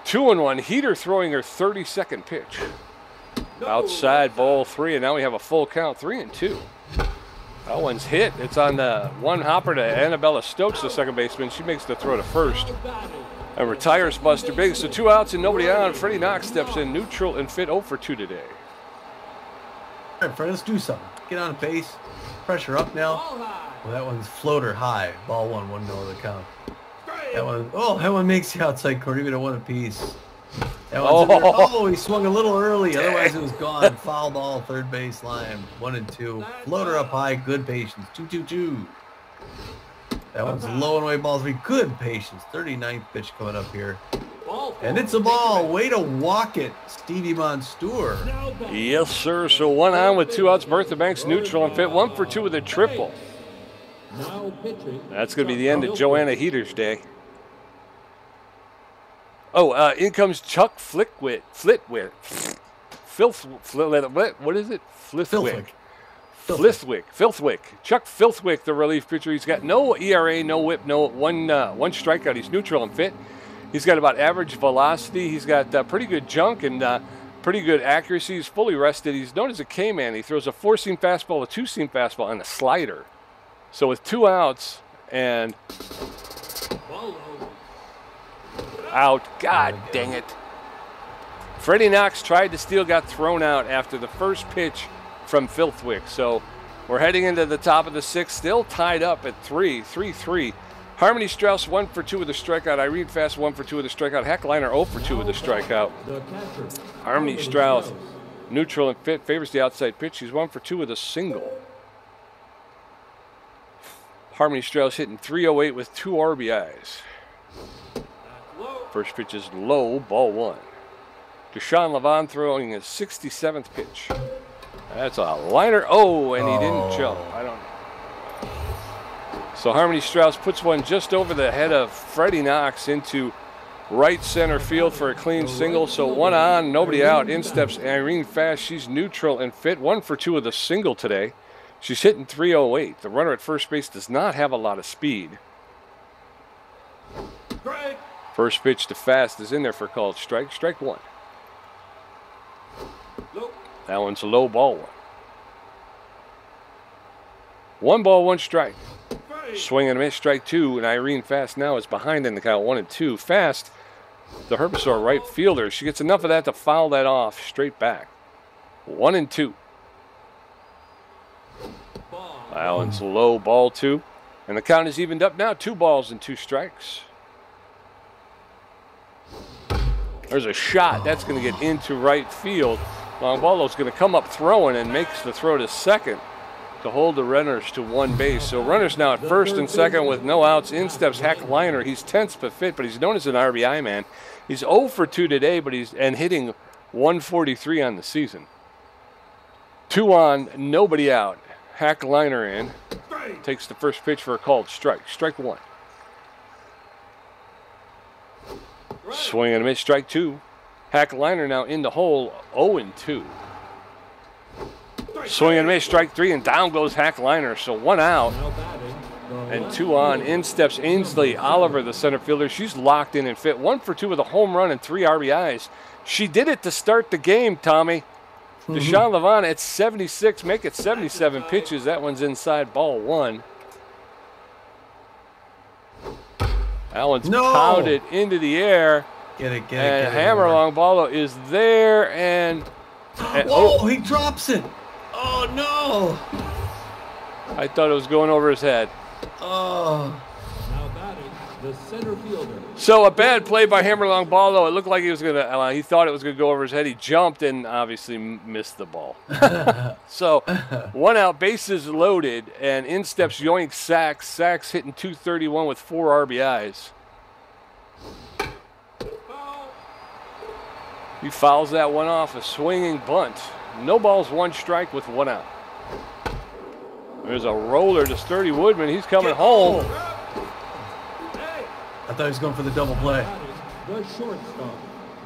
2-1. Heater throwing her 32nd pitch. Outside, ball 3, and now we have a full count. 3-2. That one's hit. It's on the one hopper to Annabella Stokes, the second baseman. She makes the throw to first and retires Buster Biggs. So 2 outs and nobody on. Freddie Knox steps in neutral and fit 0 for 2 today. All right, Fred, let's do something. Get on base. Pressure up now. Well, that one's floater high. Ball 1, 1-0 the count. That one makes the outside corner, even a 1 apiece. That one's he swung a little early. Otherwise, it was gone. Foul ball, third base line. 1-2. Floater up high. Good patience. 2-2-2. That one's low and away ball 3. Good patience. 39th pitch coming up here. And it's a ball. Way to walk it, Stevie Monstour. Yes, sir. So 1 on with 2 outs. Bertha Banks neutral and fit. 1 for 2 with a triple. That's going to be the end of Joanna Heater's day. Oh, in comes Chuck Flitwick. What is it? Filthwick. Chuck Filthwick, the relief pitcher. He's got no ERA, no whip, no one strikeout. He's neutral and fit. He's got about average velocity. He's got pretty good junk and pretty good accuracy. He's fully rested. He's known as a K-man. He throws a 4-seam fastball, a 2-seam fastball, and a slider. So with 2 outs and out. God dang it. Freddie Knox tried to steal, got thrown out after the first pitch from Filthwick. So we're heading into the top of the 6th, still tied up at 3-3. Harmony Strauss 1 for 2 with a strikeout. Irene Fast 1 for 2 with a strikeout. Heckliner 0 for 2 with a strikeout. Harmony Strauss neutral and fit, favors the outside pitch. He's 1 for 2 with a single. Harmony Strauss hitting .308 with 2 RBIs. First pitch is low, ball 1. Deshaun Levon throwing his 67th pitch. That's a liner. Oh, and he didn't jump. I don't know. So Harmony Strauss puts one just over the head of Freddie Knox into right center field for a clean single. So 1 on, nobody out. In steps Irene Fast. She's neutral and fit. 1 for 2 with a single today. She's hitting .308. The runner at first base does not have a lot of speed. First pitch to Fast is in there for a called strike. Strike 1. That one's a low, ball 1. 1 ball, 1 strike. Swing and a miss, strike 2, and Irene Fast now is behind in the count 1-2. Fast, the Herbisaur right fielder, she gets enough of that to foul that off straight back. 1-2. Allen's low, ball 2. And the count is evened up now, 2 balls and 2 strikes. There's a shot. That's going to get into right field. Longballo's going to come up throwing and makes the throw to second to hold the runners to 1 base. So runners now at first and second with no outs. In steps Hackliner. He's tense but fit, but he's known as an RBI man. He's 0 for 2 today, but he's hitting 143 on the season. 2 on, nobody out. Hackliner in. Takes the first pitch for a called strike. Strike 1. Swing and a miss, strike 2. Hackliner now in the hole, 0-2. Swing and a miss, strike 3, and down goes Hackliner. So 1 out and 2 on. In steps Ainsley Oliver, the center fielder. She's locked in and fit. 1 for 2 with a home run and 3 RBIs. She did it to start the game, Tommy. Deshaun Levant at 76, make it 77 pitches. That one's inside, ball 1. That one's pounded into the air. Get it. And Hammer Longballo is there, and whoa, he drops it. Oh, no. I thought it was going over his head. Oh. Now batting, the center fielder. So a bad play by Hammer Longballo. It looked like he was going to, he thought it was going to go over his head. He jumped and obviously missed the ball. So 1 out, bases loaded, and in steps Yoink Sachs. Sachs hitting .231 with 4 RBIs. He fouls that one off, a swinging bunt. No balls, 1 strike with 1 out. There's a roller to Sturdy Woodman. He's coming home. I thought he was going for the double play. The shortstop.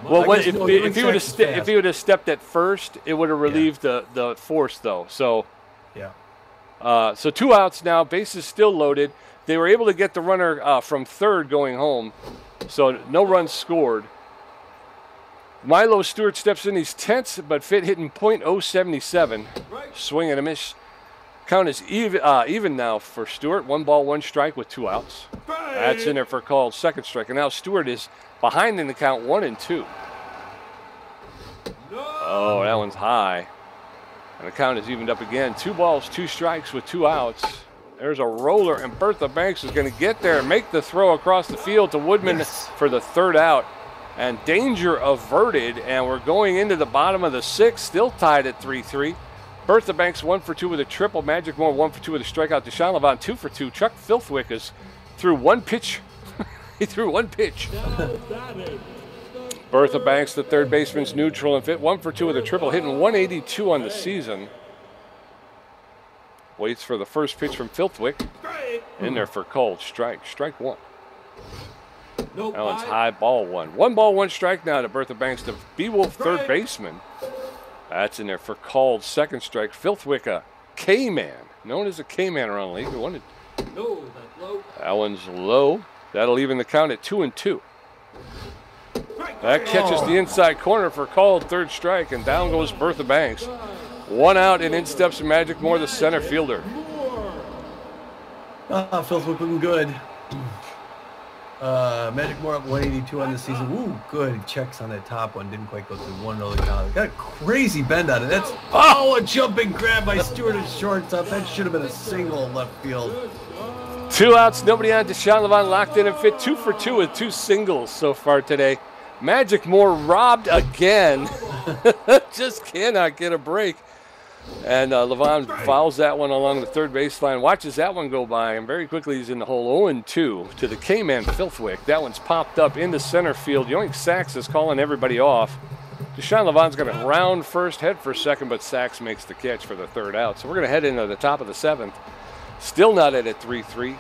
Well, if he would have stepped at first, it would have relieved the force, though. So, yeah. So 2 outs now, bases still loaded. They were able to get the runner from third going home, so no runs scored. Milo Stewart steps in. He's tense but fit, hitting .077. Swing and a miss. Count is even now for Stewart. 1 ball, 1 strike with 2 outs. That's in there for a called second strike. And now Stewart is behind in the count 1-2. Oh, that one's high. And the count is evened up again. 2 balls, 2 strikes with 2 outs. There's a roller, and Bertha Banks is going to get there and make the throw across the field to Woodman for the 3rd out. And danger averted, and we're going into the bottom of the 6th, still tied at 3-3. Bertha Banks 1 for 2 with a triple. Magic Moore 1 for 2 with a strikeout. Deshaun Levant 2 for 2. Chuck Filthwick is through 1 pitch. He threw 1 pitch. Bertha Banks, the third baseman's neutral and fit. 1 for 2 with a triple, hitting 182 on the season. Waits for the first pitch from Filthwick. In there for called strike. Strike 1. That one's high, ball 1. 1 ball, 1 strike now to Bertha Banks, the Beewolf third baseman. That's in there for called second strike. Filthwick, a K-man, known as a K-man around the league. That one's low. That'll even the count at 2-2. That catches the inside corner for called third strike, and down goes Bertha Banks. 1 out, and in steps Magic Moore, the center fielder. Filthwick looking good. Magic Moore up 182 on the season. Ooh, good checks on that top one. Didn't quite go through 1 early count. Got a crazy bend on it. That's a jumping grab by Stewart at shortstop. That should have been a single left field. 2 outs, nobody on. Deshaun Levant locked in and fit. 2 for 2 with 2 singles so far today. Magic Moore robbed again. Just cannot get a break. And Levant fouls that one along the third baseline. Watches that one go by, and very quickly he's in the hole 0-2 to the K-man Filthwick. That one's popped up into center field. Yoink Sachs is calling everybody off. Deshaun Levant's going to round first, head for second, but Sachs makes the catch for the 3rd out. So we're going to head into the top of the 7th. Still not at 3-3.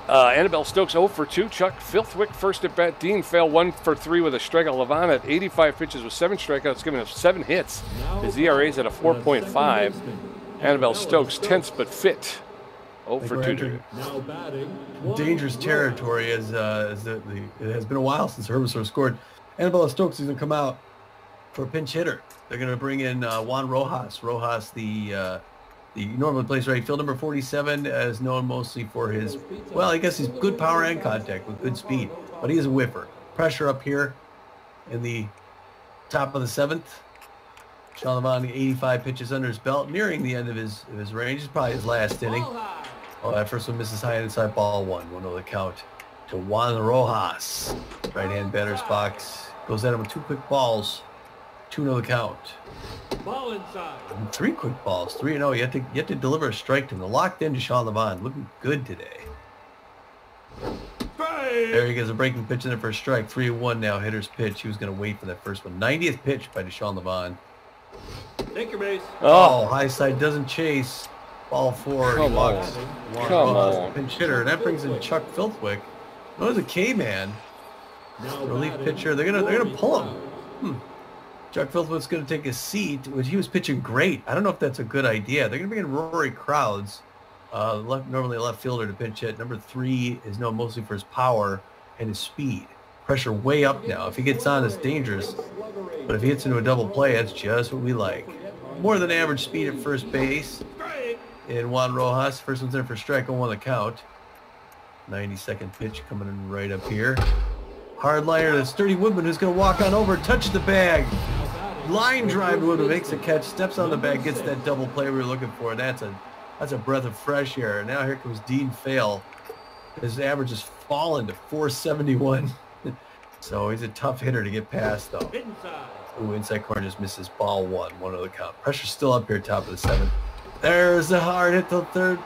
Annabelle Stokes 0 for 2. Chuck Filthwick first at bat. Dean Fail 1 for 3 with a strikeout. Levant at 85 pitches with 7 strikeouts, giving us 7 hits. His ERA is at a 4.5. Annabelle Stokes tense but fit. 0 for 2. Dangerous territory as it has been a while since Herbisaurs scored. Annabelle Stokes is going to come out for a pinch hitter. They're going to bring in Juan Rojas. Rojas, the The normally plays right field. Number 47 is known mostly for his, well, I guess he's good power and contact with good speed, but he is a whiffer. Pressure up here in the top of the 7th. Sean Levon, 85 pitches under his belt, nearing the end of his range. It's probably his last inning. Oh, that first one misses high inside, ball 1. 1-0 the count to Juan Rojas. Right-hand batter's box. Goes at him with 2 quick balls. 2-0 the count. Ball inside. 3 quick balls. 3-0. You have to deliver a strike to him. The locked in to Sean Levon. Looking good today. There he goes, a breaking pitch in there for a strike. 3-1 now, hitter's pitch. He was going to wait for that first one. 90th pitch by Deshaun Levon. Take your base. Oh, high side doesn't chase. Ball 4. Come he walks. Come on. Pinch hitter. And that brings in Chuck Filthwick. Known as a K-man. Relief pitcher. They're gonna pull him. Chuck Filthwick's going to take a seat, which he was pitching great. I don't know if that's a good idea. They're going to bring in Rory Crowds, normally a left fielder to pinch hit. Number 3 is known mostly for his power and his speed. Pressure way up now. If he gets on, it's dangerous. But if he hits into a double play, that's just what we like. More than average speed at first base. And Juan Rojas, first one's in for strike, 0-1 the count. 92nd pitch coming in right up here. Hard liner, the sturdy Woodman who's going to walk on over, touch the bag. Line drive Woodman makes a catch, steps on the bag, gets that double play we were looking for. That's a breath of fresh air. Now here comes Dean Fail. His average has fallen to 471. So he's a tough hitter to get past, though. Ooh, inside corner just misses, ball 1. 1-0 the count. Pressure's still up here, top of the 7th. There's a hard hit to third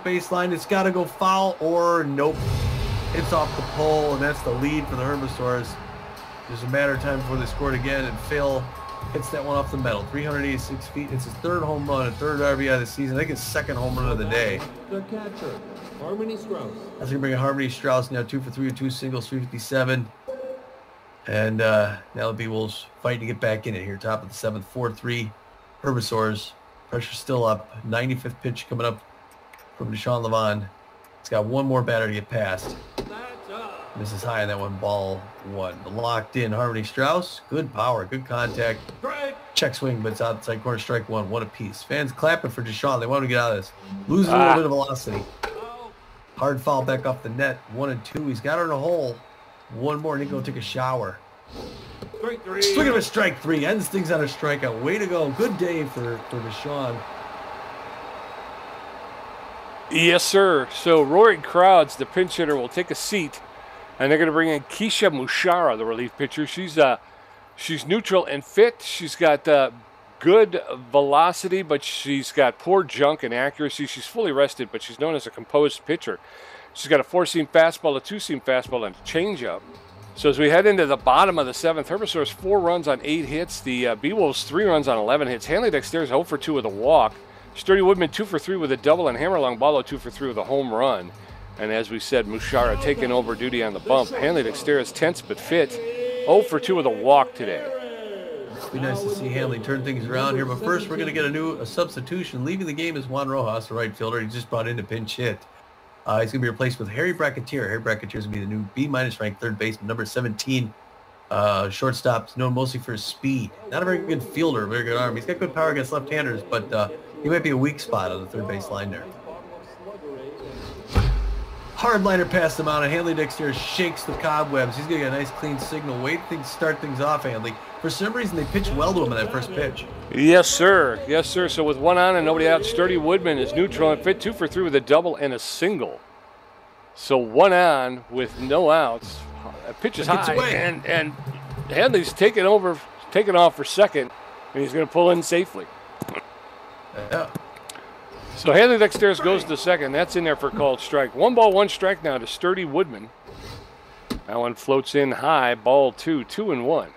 baseline. It's got to go foul or nope. It's off the pole, and that's the lead for the Herbisaurs. Just a matter of time before they scored again, and Phil hits that one off the metal. 386 feet. It's his 3rd home run and 3rd RBI of the season. I think his 2nd home run of the day. The catcher, Harmony Strauss. That's going to bring in Harmony Strauss now 2 for 3 with 2 singles, 357. And now the Beewolves fighting to get back in it here. Top of the 7th, 4-3 Herbisaurs. Pressure still up. 95th pitch coming up from Deshaun Levon. He's got one more batter to get past. Misses high on that one, ball 1. The locked in Harmony Strauss. Good power, good contact. Check swing, but it's outside corner, strike 1. 1 apiece. Fans clapping for Deshaun. They want him to get out of this. Losing a little bit of velocity. Hard foul back off the net. 1 and 2. He's got her in a hole. One more, and he can go take a shower. Swing of a strike 3. Ends things on a strikeout. Way to go. Good day for Deshaun. Yes, sir. So Rory Crowds, the pinch hitter, will take a seat, and they're going to bring in Keisha Mushara, the relief pitcher. She's neutral and fit. She's got good velocity, but she's got poor junk and accuracy. She's fully rested, but she's known as a composed pitcher. She's got a 4-seam fastball, a 2-seam fastball, and a changeup. So as we head into the bottom of the 7th, Herbisaurs 4 runs on 8 hits. The Beewolves 3 runs on 11 hits. Hanley Dexter is 0 for 2 with a walk. Sturdy Woodman 2 for 3 with a double, and Hammerlong Wallow 2 for 3 with a home run. And as we said, Mushara taking over duty on the bump. Hanley Dexter is tense but fit. 0 for 2 with a walk today. It'd be nice to see Hanley turn things around here. But first, we're going to get a substitution. Leaving the game is Juan Rojas, the right fielder. He just brought in to pinch hit. He's going to be replaced with Harry Bracketeer. Harry Bracketeer is going to be the new B- ranked 3rd baseman, number 17. Shortstop, known mostly for his speed. Not a very good fielder, very good arm. He's got good power against left-handers, but he might be a weak spot on the 3rd base line there. Hard liner past the mound, and Hanley Dexter shakes the cobwebs. He's going to get a nice clean signal. Start things off, Hanley. For some reason, they pitched well to him in that first pitch. Yes, sir. Yes, sir. So with 1 on and nobody out, Sturdy Woodman is neutral and fit, 2 for 3 with a double and a single. So 1 on with no outs. Pitch is high, and Hanley's taking off for second, and he's going to pull in safely. Yeah. So Hanley Dexter goes to second. That's in there for called strike. 1 ball, 1 strike now to Sturdy Woodman. That one floats in high, ball 2, 2-1.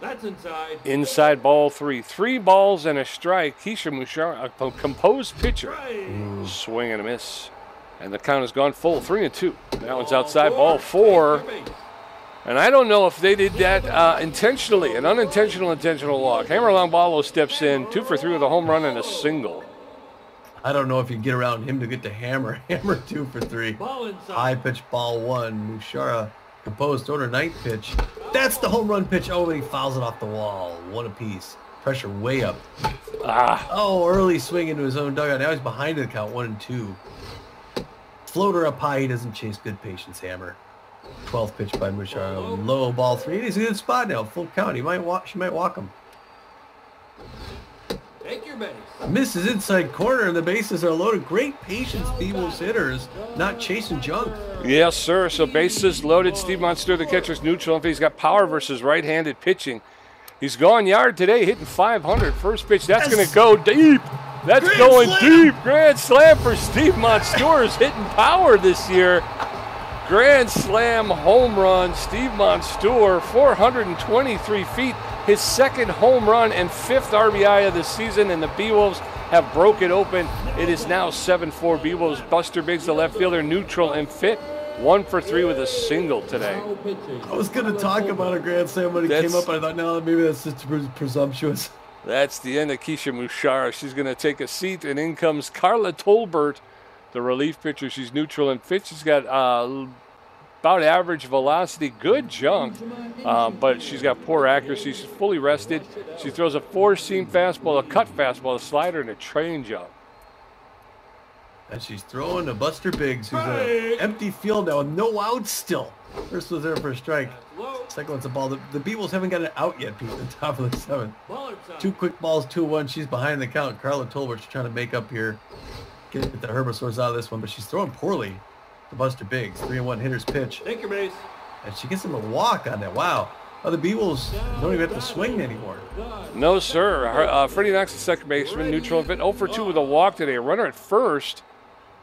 That's inside. Inside, ball 3. 3 balls and a strike. Keisha Mushara, a composed pitcher. Swing and a miss. And the count has gone full, 3-2. That one's outside, ball 4. And I don't know if they did that intentionally, an intentional walk. Hammerlong Wallow steps in, 2 for 3 with a home run and a single. I don't know if you get around him to get to hammer 2 for 3. High pitch, ball 1. Mushara composed order, 9th pitch. That's the home run pitch. Oh, and he fouls it off the wall. 1 apiece. pressure way up. Ah. Oh, early swing into his own dugout. Now he's behind the count, 1-2. Floater up high. He doesn't chase. Good patience, Hammer. 12th pitch by Musharo. Low ball 3. He's in a good spot now. Full count. She might walk him. Take your base. Misses inside corner, and the bases are loaded. Great patience, Beewolves hitters, not chasing junk. Yes, sir. So bases loaded. Steve Monster, the catcher's neutral. He's got power versus right-handed pitching. He's gone yard today, hitting 500. First pitch, that's going to go deep. That's Grand going slam. deep. Grand slam for Steve Monster. Is hitting power this year. Grand slam home run. Steve Monster, 423 feet. His second home run and 5th RBI of the season, and the Beewolves have broke it open. It is now 7-4 Beewolves. Buster Biggs, the left fielder, neutral and fit. 1 for 3 with a single today. I was going to talk about a grand slam when it came up, but I thought, no, maybe that's just presumptuous. That's the end of Keisha Mushara. She's going to take a seat, and in comes Carla Tolbert, the relief pitcher. She's neutral and fit. She's got about average velocity, good junk, but she's got poor accuracy. She's fully rested. She throws a 4-seam fastball, a cut fastball, a slider, and a changeup. And she's throwing to Buster Biggs, who's an empty field now with no outs still. First was there for a strike. Second one's a ball. The Beewolves haven't got it out yet, Pete, at the top of the 7th. 2 quick balls, 2-1. She's behind the count. Carla Tolbert's trying to make up here, get the Herbisaurs out of this one, but she's throwing poorly to Buster Biggs. 3-1 hitter's pitch. Take your base. And she gets him a walk on that. Wow. Oh, the Beewolves don't even have to swing anymore. No, sir. Freddie Knox, the second baseman, neutral and fit. 0 for 2 with a walk today. A runner at first.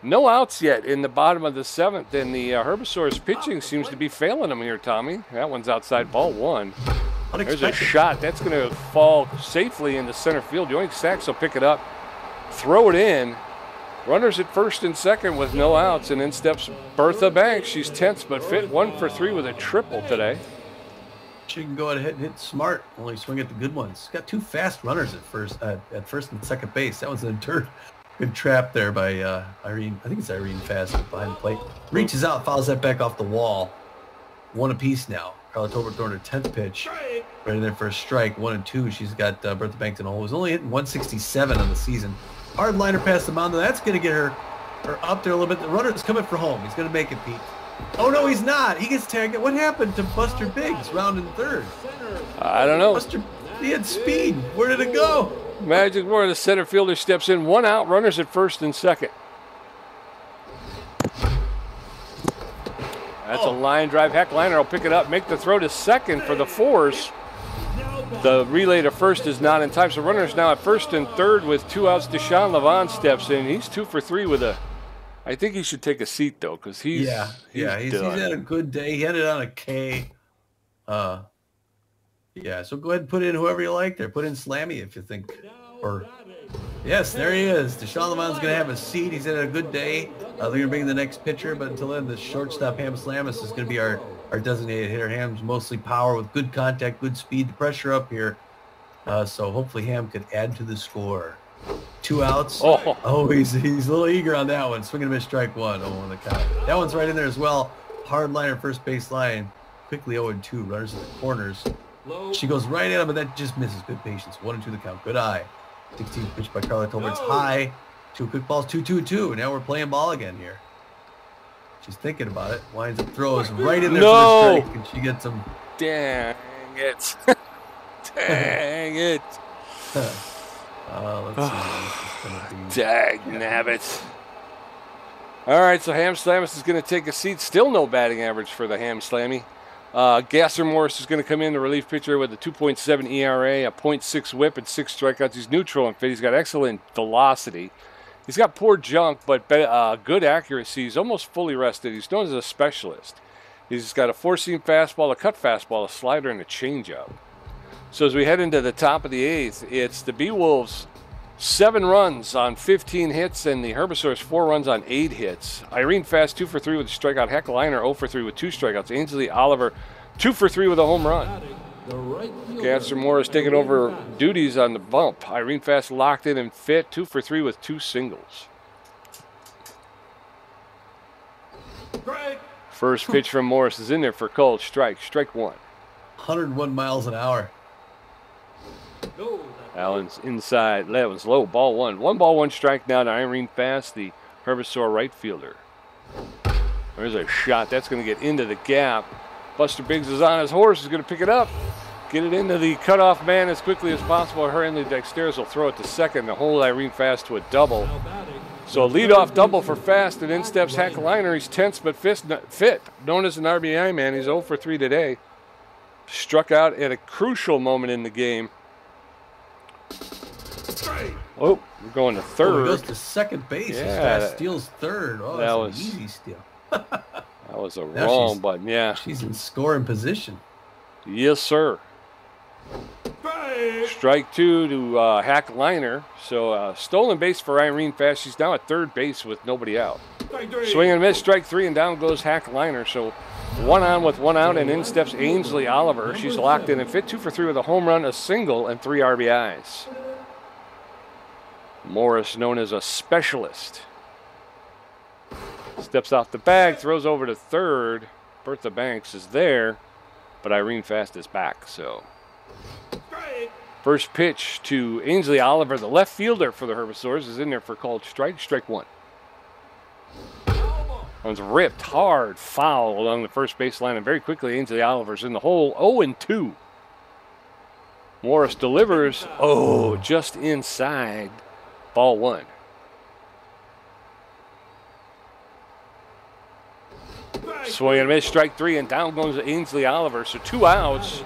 No outs yet in the bottom of the 7th, and the Herbisaurs pitching seems to be failing them here, Tommy. That one's outside, ball 1. There's a shot. That's going to fall safely into center field. Yoink Sachs will pick it up, throw it in. Runners at first and second with no outs, and in steps Bertha Banks. She's tense but fit. 1 for 3 with a triple today. She can go ahead and hit smart, only swing at the good ones. Got 2 fast runners at first and second base. That was a good trap there by Irene. I think it's Irene Fast behind the plate. Reaches out, fouls that back off the wall. 1 apiece now. Carla Tolbert throwing her 10th pitch. Right in there for a strike. 1-2. She's got Bertha Banks in a hole. Who's only hitting 167 on the season. Hard liner past the mound. That's going to get her up there a little bit. The runner's coming for home. He's going to make it, Pete. Oh, no, he's not. He gets tagged. What happened to Buster Biggs rounding 3rd? I don't know. Buster, he had speed. Where did it go? Magic Moore, the center fielder, steps in. 1 out, runners at first and second. That's a line drive. Heckliner will pick it up, make the throw to second for the force. The relay to first is not in time. So runners now at first and third with 2 outs. Deshaun Levon steps in. He's 2 for 3 with a. I think he should take a seat though, because he's he's had a good day. He had it on a K. Yeah, so go ahead and put in whoever you like there. Put in Slammy if you think. Or yes, there he is. Deshaun Levon's going to have a seat. He's had a good day. They're going to bring the next pitcher, but until then, the shortstop Ham Slamus is going to be our designated hitter. Ham's mostly power with good contact, good speed. The pressure up here. So hopefully Ham could add to the score. 2 outs. He's a little eager on that one. Swinging a miss, strike 1. On the count. That one's right in there as well. Hard liner, first base line. Quickly 0-2. Runners in the corners. She goes right at him, but that just misses. Good patience. 1-2 the count. Good eye. 16th pitch by Carla Tolbert's high. 2 quick balls. 2-2-2. Now we're playing ball again here. She's thinking about it. Winds up, throws right in there for the strike, and she gets him. Dang it. Dang it. Let's see. This is going to be... Dag nabbit. All right, so Ham Slamus is going to take a seat. Still no batting average for the Ham Slammy. Gasser Morris is going to come in, the relief pitcher, with a 2.7 ERA, a 0.6 whip, and 6 strikeouts. He's neutral and fit. He's got excellent velocity. He's got poor junk, but good accuracy. He's almost fully rested. He's known as a specialist. He's got a 4-seam fastball, a cut fastball, a slider, and a changeup. So as we head into the top of the 8th, it's the Beewolves 7 runs on 15 hits, and the Herbisaurs 4 runs on 8 hits. Irene Fast 2 for 3 with a strikeout. Heckliner 0 for 3 with 2 strikeouts. Ainsley Oliver 2 for 3 with a home run. Gasser Morris taking over duties on the bump. Irene Fast locked in and fit. 2 for 3 with 2 singles. First pitch from Morris is in there for called strike. Strike 1. 101 miles an hour. Allen's inside. That was low. Ball one. 1 ball, 1 strike now to Irene Fast, the Herbisaur right fielder. There's a shot. That's going to get into the gap. Buster Biggs is on his horse. He's going to pick it up. Get it into the cutoff man as quickly as possible. Henley Dexter's will throw it to second to hold Irene Fast to a double. So a leadoff double for Fast, and in steps Hack Liner. He's tense but fit, known as an RBI man. He's 0 for 3 today. Struck out at a crucial moment in the game. Oh, we're going to third. Oh, he goes to second base. Yeah, Fast steals third. Oh, that was was an easy steal. That was a wrong button. Yeah. She's in scoring position. Yes, sir. Strike 2 to Hack Liner. So stolen base for Irene Fast. She's now at third base with nobody out. Swing and miss. Strike 3, and down goes Hack Liner. So 1 on with 1 out, and in steps Ainsley Oliver. She's locked in and fit. 2 for 3 with a home run, a single, and 3 RBIs. Morris, known as a specialist, steps off the bag, throws over to third. Bertha Banks is there, but Irene Fast is back. So first pitch to Ainsley Oliver, the left fielder for the Herbisaurs, is in there for called strike. Strike 1. One's ripped hard, foul along the first baseline, and very quickly Ainsley Oliver's in the hole. 0-2. Morris delivers. Oh, just inside. Ball 1. Swing and miss, strike 3, and down goes Ainsley Oliver. So 2 outs.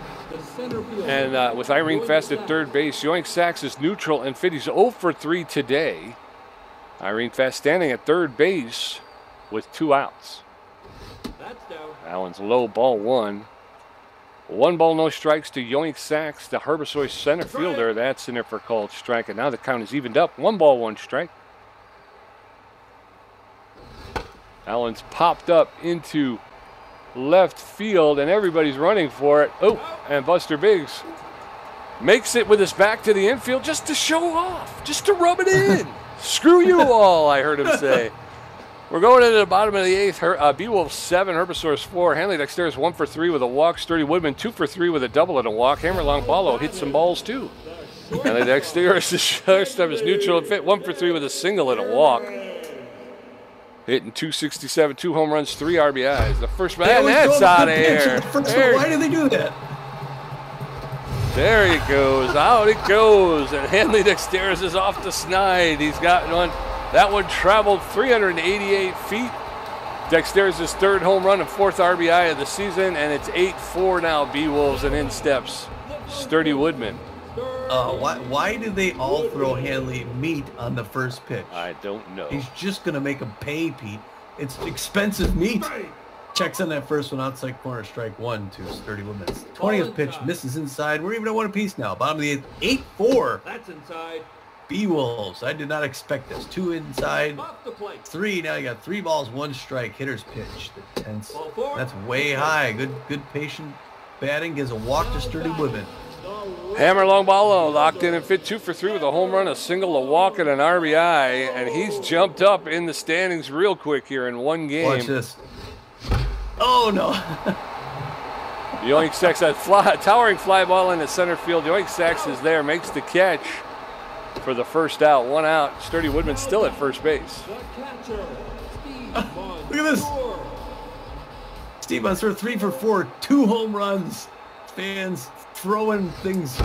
And with Irene Fast at third base, Yoink Sachs is neutral and fit. He's 0 for 3 today. Irene Fast standing at third base with 2 outs. That one's low, ball 1. 1 ball, no strikes to Yoink Sachs, the Herbisaurs center fielder. That's in there for called strike, and now the count is evened up. 1 ball, 1 strike. Allen's popped up into left field, and everybody's running for it. Oh, and Buster Biggs makes it with his back to the infield just to show off, just to rub it in. Screw you all, I heard him say. We're going into the bottom of the 8th. Beewolves 7, Herbisaurs 4. Hanley Dexter's 1 for 3 with a walk. Sturdy Woodman 2 for 3 with a double and a walk. Hammerlong Wallow hit some balls too. Hanley Dexter is neutral and fit. 1 for 3 with a single and a walk. Hitting 267, 2 home runs, 3 RBIs. The first man, that's out of here. Why do they do that? There he goes. Out it goes. And Hanley Dexter's is off the snide. He's got one. That one traveled 388 feet. Dexter's his 3rd home run and 4th RBI of the season, and it's 8-4 now, Beewolves, and in steps Sturdy Woodman. Why do they all throw Hanley meat on the first pitch? I don't know. He's just going to make him pay, Pete. It's expensive meat. Checks on that first one, outside corner, strike 1 to Sturdy Woodman. 20th pitch, misses inside. We're even at 1 apiece now. Bottom of the 8th, 8-4. That's inside. Beewolves. I did not expect this. 2 inside, 3. Now you got 3 balls, 1 strike. Hitter's pitch. The 10th. That's way high. Good patient batting. Gives a walk to Sturdy Woodman. Hammerlong Wallow locked in and fit. 2 for 3 with a home run, a single, a walk, and an RBI. And he's jumped up in the standings real quick here in 1 game. Watch this. Oh, no. Yoink Sachs, that towering fly ball in the center field. Yoink Sachs is there, makes the catch for the first out. 1 out. Sturdy Woodman still at first base. Look at this. Steve Munster 3 for 4, 2 home runs. Fans throwing things.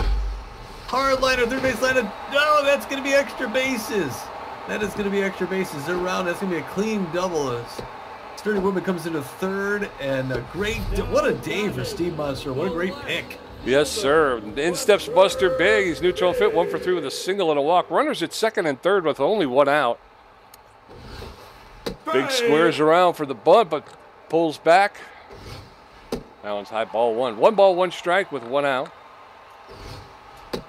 Hard liner, third base liner. No, that's going to be extra bases. That is going to be extra bases. They're around. That's going to be a clean double. Sturdy Woodman comes into third, and what a day for Steve Munster. What a great pick. Yes, sir. In steps Buster Big. He's neutral fit, 1 for 3 with a single and a walk. Runners at second and third with only 1 out. Big squares around for the bunt, but pulls back. That one's high, ball 1. 1 ball, 1 strike with 1 out.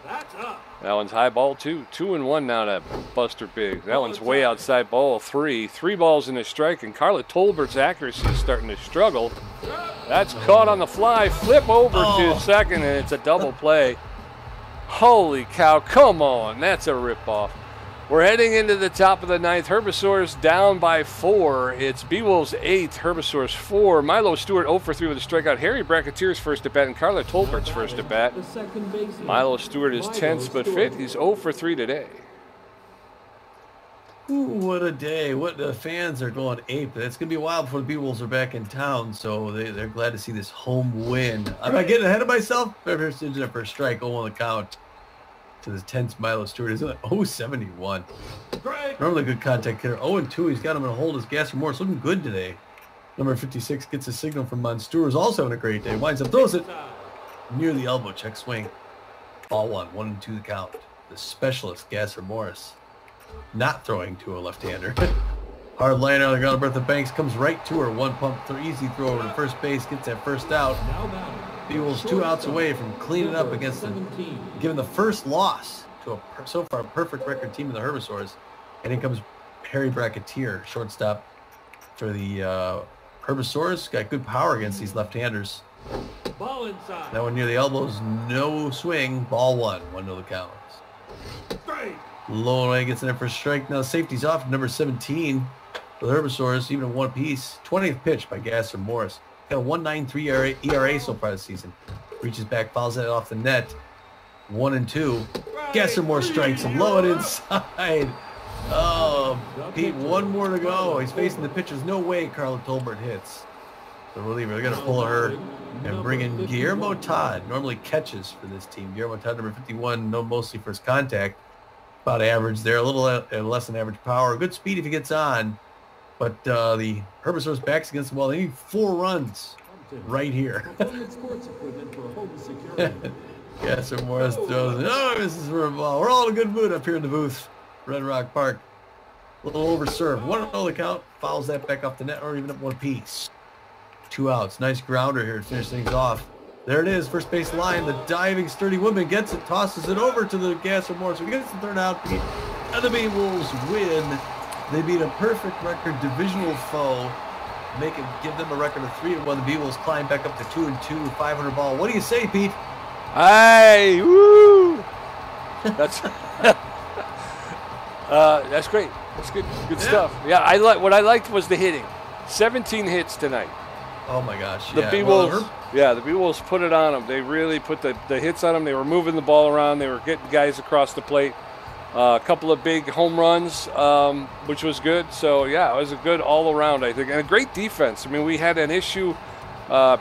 That's up. That one's high, ball 2. 2-1 now to Buster Big. That one's way outside, ball 3. 3 balls in a strike, and Carla Tolbert's accuracy is starting to struggle. That's caught on the fly. Flip over to second, and it's a double play. Holy cow, come on. That's a ripoff. We're heading into the top of the ninth. Herbisaurs down by 4. It's Beewolves 8, Herbisaurs 4. Milo Stewart 0 for 3 with a strikeout. Harry Bracketeer's first at bat and Carla Tolbert's first at bat. Milo Stewart is tense but fit. He's 0 for 3 today. Ooh, what a day. What the fans are going ape. It's going to be a while before the Beewolves are back in town, so they're glad to see this home win. I'm not getting ahead of myself. First strike, 0 on the count. To the tense Milo Stewart is 0-71. Normally good contact hitter. 0-2. He's got him in a hold. His Gasser Morris looking good today. Number 56 gets a signal from Monstour, who's also having a great day. Winds up, throws it near the elbow. Check swing. Ball 1. 1-2 the count. The specialist Gasser Morris not throwing to a left-hander. Hard liner on the ground. Bertha Banks comes right to her. One pump, easy throw over to first base. Gets that first out. Beewolves 2 outs away from cleaning up against them, giving the first loss to a so far perfect record team in the Herbisaurs. And in comes Harry Bracketeer, shortstop for the Herbisaurs. Got good power against these left-handers. Ball inside. That one near the elbows, no swing. Ball 1, 1-0 the count. Low away gets in there for a strike. Now safety's off number 17 for the Herbisaurs, even a 1 apiece. 20th pitch by Gasser Morris. Got a 1.93 ERA so far this season. Reaches back, fouls that off the net. 1-2. Gasser Morris strikes him low and inside. Oh, Pete, 1 more to go. He's facing the pitchers. No way Carla Tolbert hits the reliever. They're going to pull her and bring in Guillermo Todd. Normally catches for this team. Guillermo Todd, number 51, known mostly for his contact. About average there, a little less than average power. Good speed if he gets on. But the Herbisaurs backs against the wall. They need 4 runs right here. Gasser Morris throws it. Oh, this is for a ball. We're all in a good mood up here in the booth. Red Rock Park. A little overserved. 1-0 the count. Fouls that back off the net or even up 1 piece. 2 outs. Nice grounder here to finish things off. There it is. First base line. The diving sturdy woman gets it. Tosses it over to the Gasser Morris. We get the 3rd out. And the Beewolves win. They beat a perfect record divisional foe. Give them a record of 3-1. The Beewolves climb back up to 2-2. 500 ball. What do you say, Pete? Hey, woo! That's that's great. That's good stuff. Yeah, what I liked was the hitting. 17 hits tonight. Oh my gosh. The Beewolves. Yeah, the Beewolves put it on them. They really put the hits on them. They were moving the ball around. They were getting guys across the plate. A couple of big home runs, which was good. So, yeah, it was a good all-around, I think. And a great defense. I mean, we had an issue,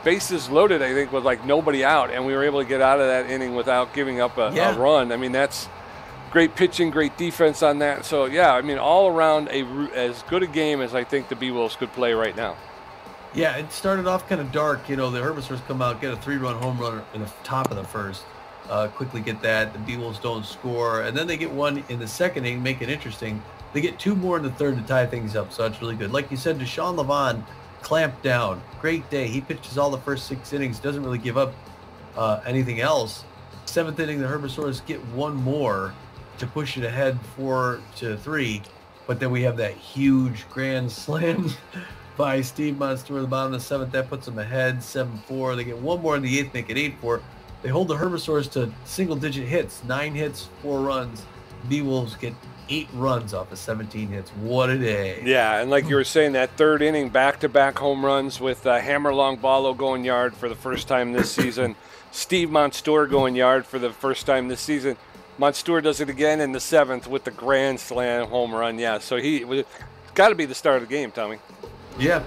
bases loaded, I think, with, like, nobody out. And we were able to get out of that inning without giving up a run. I mean, that's great pitching, great defense on that. So, yeah, I mean, all around as good a game as I think the Beewolves could play right now. Yeah, it started off kind of dark. You know, the Herbisaurs come out, get a 3-run home run in the top of the first. Quickly get that. The Beewolves don't score. And then they get 1 in the second inning, make it interesting. They get 2 more in the 3rd to tie things up, so that's really good. Like you said, Deshaun Levon clamped down. Great day. He pitches all the first 6 innings, doesn't really give up anything else. 7th inning, the Herbisaurs get 1 more to push it ahead 4-3. But then we have that huge grand slam by Steve Monstour at the bottom of the 7th. That puts them ahead 7-4. They get 1 more in the 8th, make it 8-4. They hold the Herbisaurs to single-digit hits, 9 hits, 4 runs. Beewolves get 8 runs off of 17 hits. What a day. Yeah, and like you were saying, that 3rd inning, back-to-back home runs with Hammerlong Wallow going yard for the first time this season. Steve Monstour going yard for the first time this season. Monstour does it again in the 7th with the grand slam home run. Yeah, so it's got to be the start of the game, Tommy. Yeah.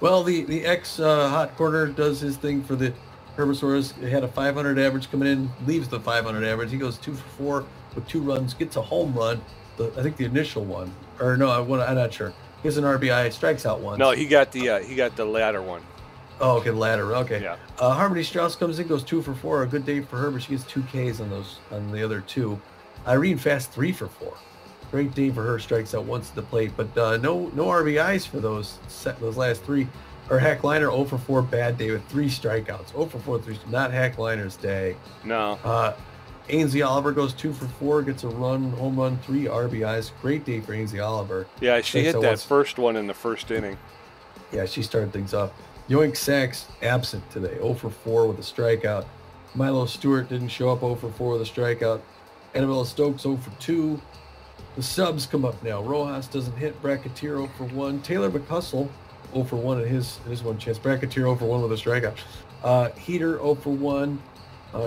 Well, the ex-hot corner does his thing for the Herbisaurs. He had a 500 average coming in, leaves the 500 average. He goes 2 for 4 with 2 runs, gets a home run. I think the initial one, or no, I'm not sure. He has an RBI, strikes out once. No, he got the latter one. Oh, okay, ladder. Okay. Yeah. Harmony Strauss comes in, goes 2 for 4. A good day for her, but she gets 2 Ks on the other 2. Irene Fast 3 for 4. Great day for her. Strikes out once at the plate, but no RBIs for those last 3. Or Hack Liner 0 for 4, bad day with 3 strikeouts. 0 for 4, 3. Not Hack Liner's day. No. Ainsley Oliver goes 2 for 4, gets a home run, 3 RBIs. Great day for Ainsley Oliver. Yeah, she hit that first one in the first inning. Yeah, she started things off. Yoink Sachs absent today, 0 for 4 with a strikeout. Milo Stewart didn't show up, 0 for 4 with a strikeout. Annabella Stokes 0 for 2. The subs come up now. Rojas doesn't hit. Bracketeer 0 for 1. Taylor McHustle 0 for 1 in his one chance. Bracketeer 0 for 1 with a strikeout. Heater 0 for 1.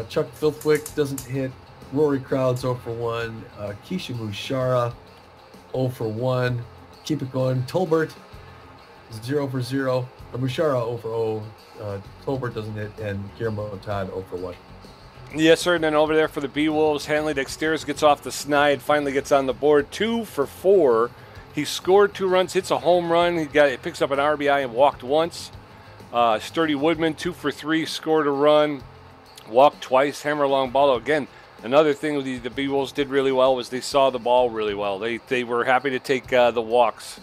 Chuck Filthwick doesn't hit. Rory Crowds 0 for 1. Keisha Mushara 0 for 1. Keep it going. Tolbert 0 for 0. Mushara 0 for 0. Tolbert doesn't hit. And Guillermo Todd 0 for 1. Yes, sir. And then over there for the Beewolves, Hanley Dexteris gets off the snide, finally gets on the board, 2 for 4. He scored 2 runs, hits a home run. He picks up an RBI and walked once. Sturdy Woodman, 2 for 3, scored a run, walked twice. Hammer long ball again. Another thing the Beewolves did really well was they saw the ball really well. They were happy to take the walks.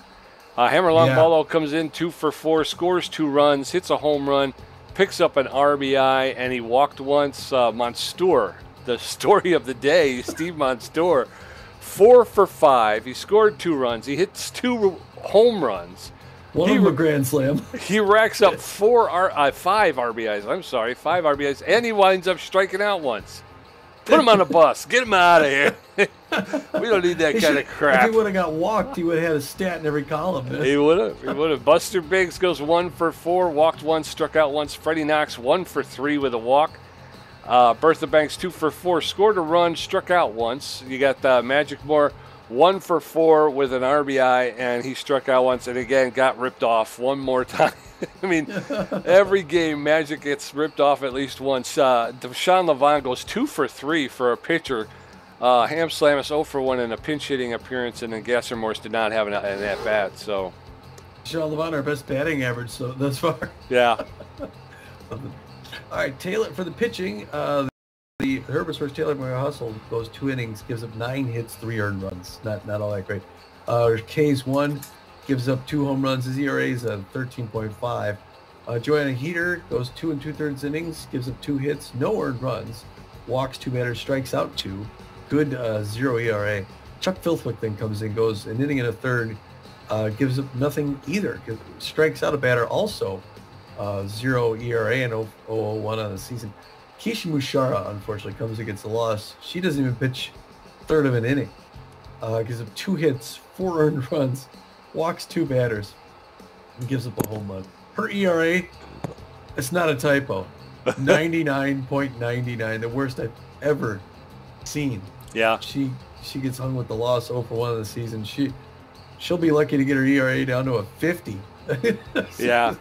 Hammer long ball comes in 2 for 4, scores 2 runs, hits a home run, picks up an RBI, and he walked once. Monstour, the story of the day, Steve Monstour, 4 for 5. He scored 2 runs. He hits 2 home runs. One of them a grand slam. He racks up 5 RBIs. I'm sorry, 5 RBIs, and he winds up striking out once. Put him on a bus. Get him out of here. We don't need that kind of crap. If he would have got walked, he would have had a stat in every column. Man. He would have. Buster Biggs goes 1 for 4, walked once, struck out once. Freddie Knox 1 for 3 with a walk. Bertha Banks 2 for 4, scored a run, struck out once. You got Magic Moore 1 for 4 with an RBI, and he struck out once, and again got ripped off one more time. I mean, every game Magic gets ripped off at least once. Deshaun Levon goes 2 for 3 for a pitcher. Ham Slamus 0 for 1 in a pinch hitting appearance, and then Gasser Morse did not have an at bat. So, Deshaun Levon, our best batting average so thus far. Yeah. All right, Taylor for the pitching. The Herbisaurs Taylor McHustle goes 2 innings, gives up 9 hits, 3 earned runs. Not all that great. K's 1. Gives up 2 home runs. His ERA is a 13.5. Joanna Heater goes 2 2/3 innings, gives up 2 hits, no earned runs, walks 2 batters, strikes out 2. Good 0 ERA. Chuck Filthwick then comes in, goes an inning and a third, gives up nothing either. Strikes out a batter also, 0 ERA and 0.001 on the season. Keisha Mushara, unfortunately, comes against the loss. She doesn't even pitch third of an inning. Gives up 2 hits, 4 earned runs, walks 2 batters, and gives up a home run. Her ERA, it's not a typo, 99.99, the worst I've ever seen. Yeah. She gets hung with the loss 0 for 1 of the season. She'll be lucky to get her ERA down to a 50. Yeah.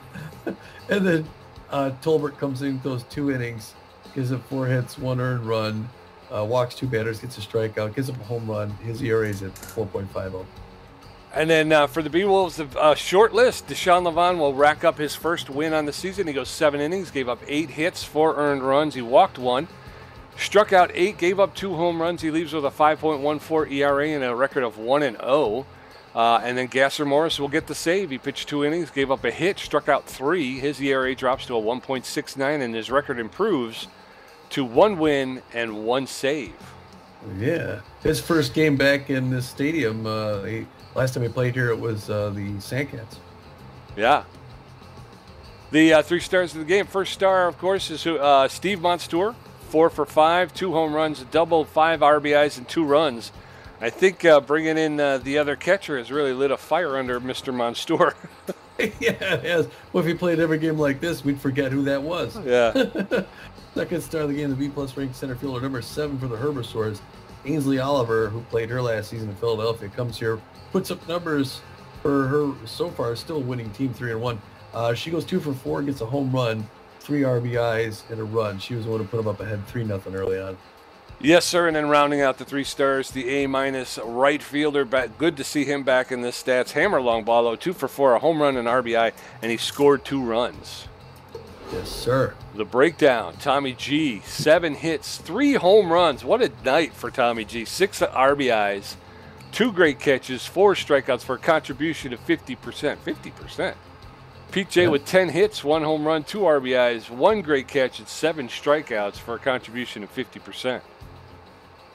And then Tolbert comes in, those 2 innings, gives up 4 hits, 1 earned run, walks 2 batters, gets a strikeout, gives up a home run. His ERA is at 4.50. And then for the Beewolves, a short list. Deshaun Levon will rack up his first win on the season. He goes 7 innings, gave up 8 hits, 4 earned runs. He walked 1, struck out 8, gave up 2 home runs. He leaves with a 5.14 ERA and a record of 1-0. And then Gasser Morris will get the save. He pitched 2 innings, gave up a hit, struck out 3. His ERA drops to a 1.69, and his record improves to 1 win and 1 save. Yeah, his first game back in this stadium. Last time he played here, it was the Sandcats. Yeah. The 3 stars of the game. First star, of course, is Steve Monstour, 4 for 5, 2 home runs, a double, 5 RBIs, and 2 runs. I think bringing in the other catcher has really lit a fire under Mr. Monstour. Yeah, it has. Well, if he played every game like this, we'd forget who that was. Yeah. Second star of the game, the B-plus ranked center fielder, number 7 for the Herbisaurs, Ainsley Oliver, who played her last season in Philadelphia, comes here, puts up numbers for her so far, still winning team 3-1. She goes 2 for 4, gets a home run, 3 RBIs, and a run. She was the one who put them up ahead 3-0 early on. Yes, sir. And then rounding out the 3 stars, the A- right fielder. Good to see him back in the stats. Hammer long ball, though, 2 for 4, a home run, and RBI, and he scored 2 runs. Yes, sir. The breakdown, Tommy G, 7 hits, 3 home runs. What a night for Tommy G. 6 RBIs, 2 great catches, 4 strikeouts for a contribution of 50%. 50%. Pete J with 10 hits, 1 home run, 2 RBIs, 1 great catch, and 7 strikeouts for a contribution of 50%.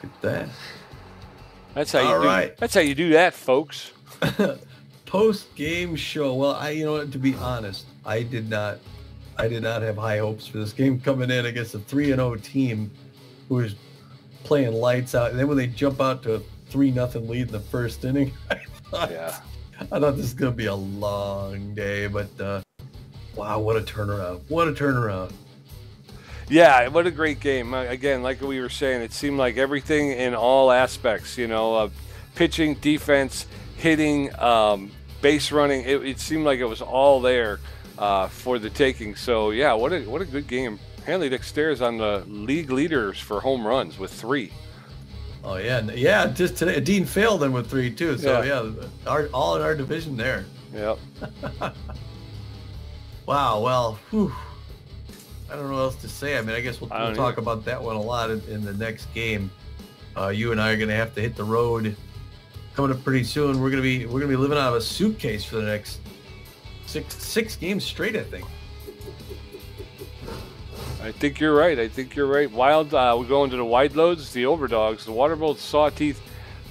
Look at that. That's how you do. Right. That's how you do that, folks. Post-game show. Well, to be honest, I did not have high hopes for this game coming in against a 3-0 team who was playing lights out. And then when they jump out to a 3-0 lead in the first inning. Yeah. I thought this is going to be a long day, but wow, what a turnaround. What a turnaround. Yeah, what a great game. Again, like we were saying, it seemed like everything in all aspects, pitching, defense, hitting, base running. It seemed like it was all there for the taking. So, yeah, what a good game. Hanley Dexter's on the league leaders for home runs with 3. Oh, yeah. Just today, Dean failed them with 3, too. So, all in our division there. Yep. Wow, well, whew. I don't know what else to say. I mean, I guess we'll talk about that one a lot in the next game. You and I are going to have to hit the road coming up pretty soon. We're going to be living out of a suitcase for the next six games straight, I think. I think you're right. Wild, we're going to the wide loads, the overdogs, the waterbolts, sawteeth,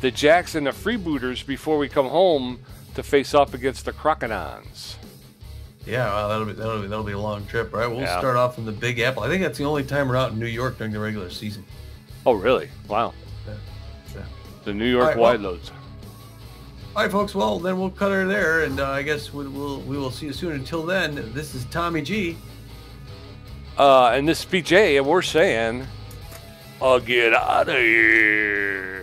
the jacks, and the freebooters before we come home to face off against the crocodons. Yeah, well, that'll be a long trip, right? We'll start off in the Big Apple. I think that's the only time we're out in New York during the regular season. Oh, really? Wow. Yeah. The New York wide loads. All right, folks. Well, then we'll cut her there, and I guess we will see you soon. Until then, this is Tommy G. And this is PJ, and we're saying, I'll get out of here.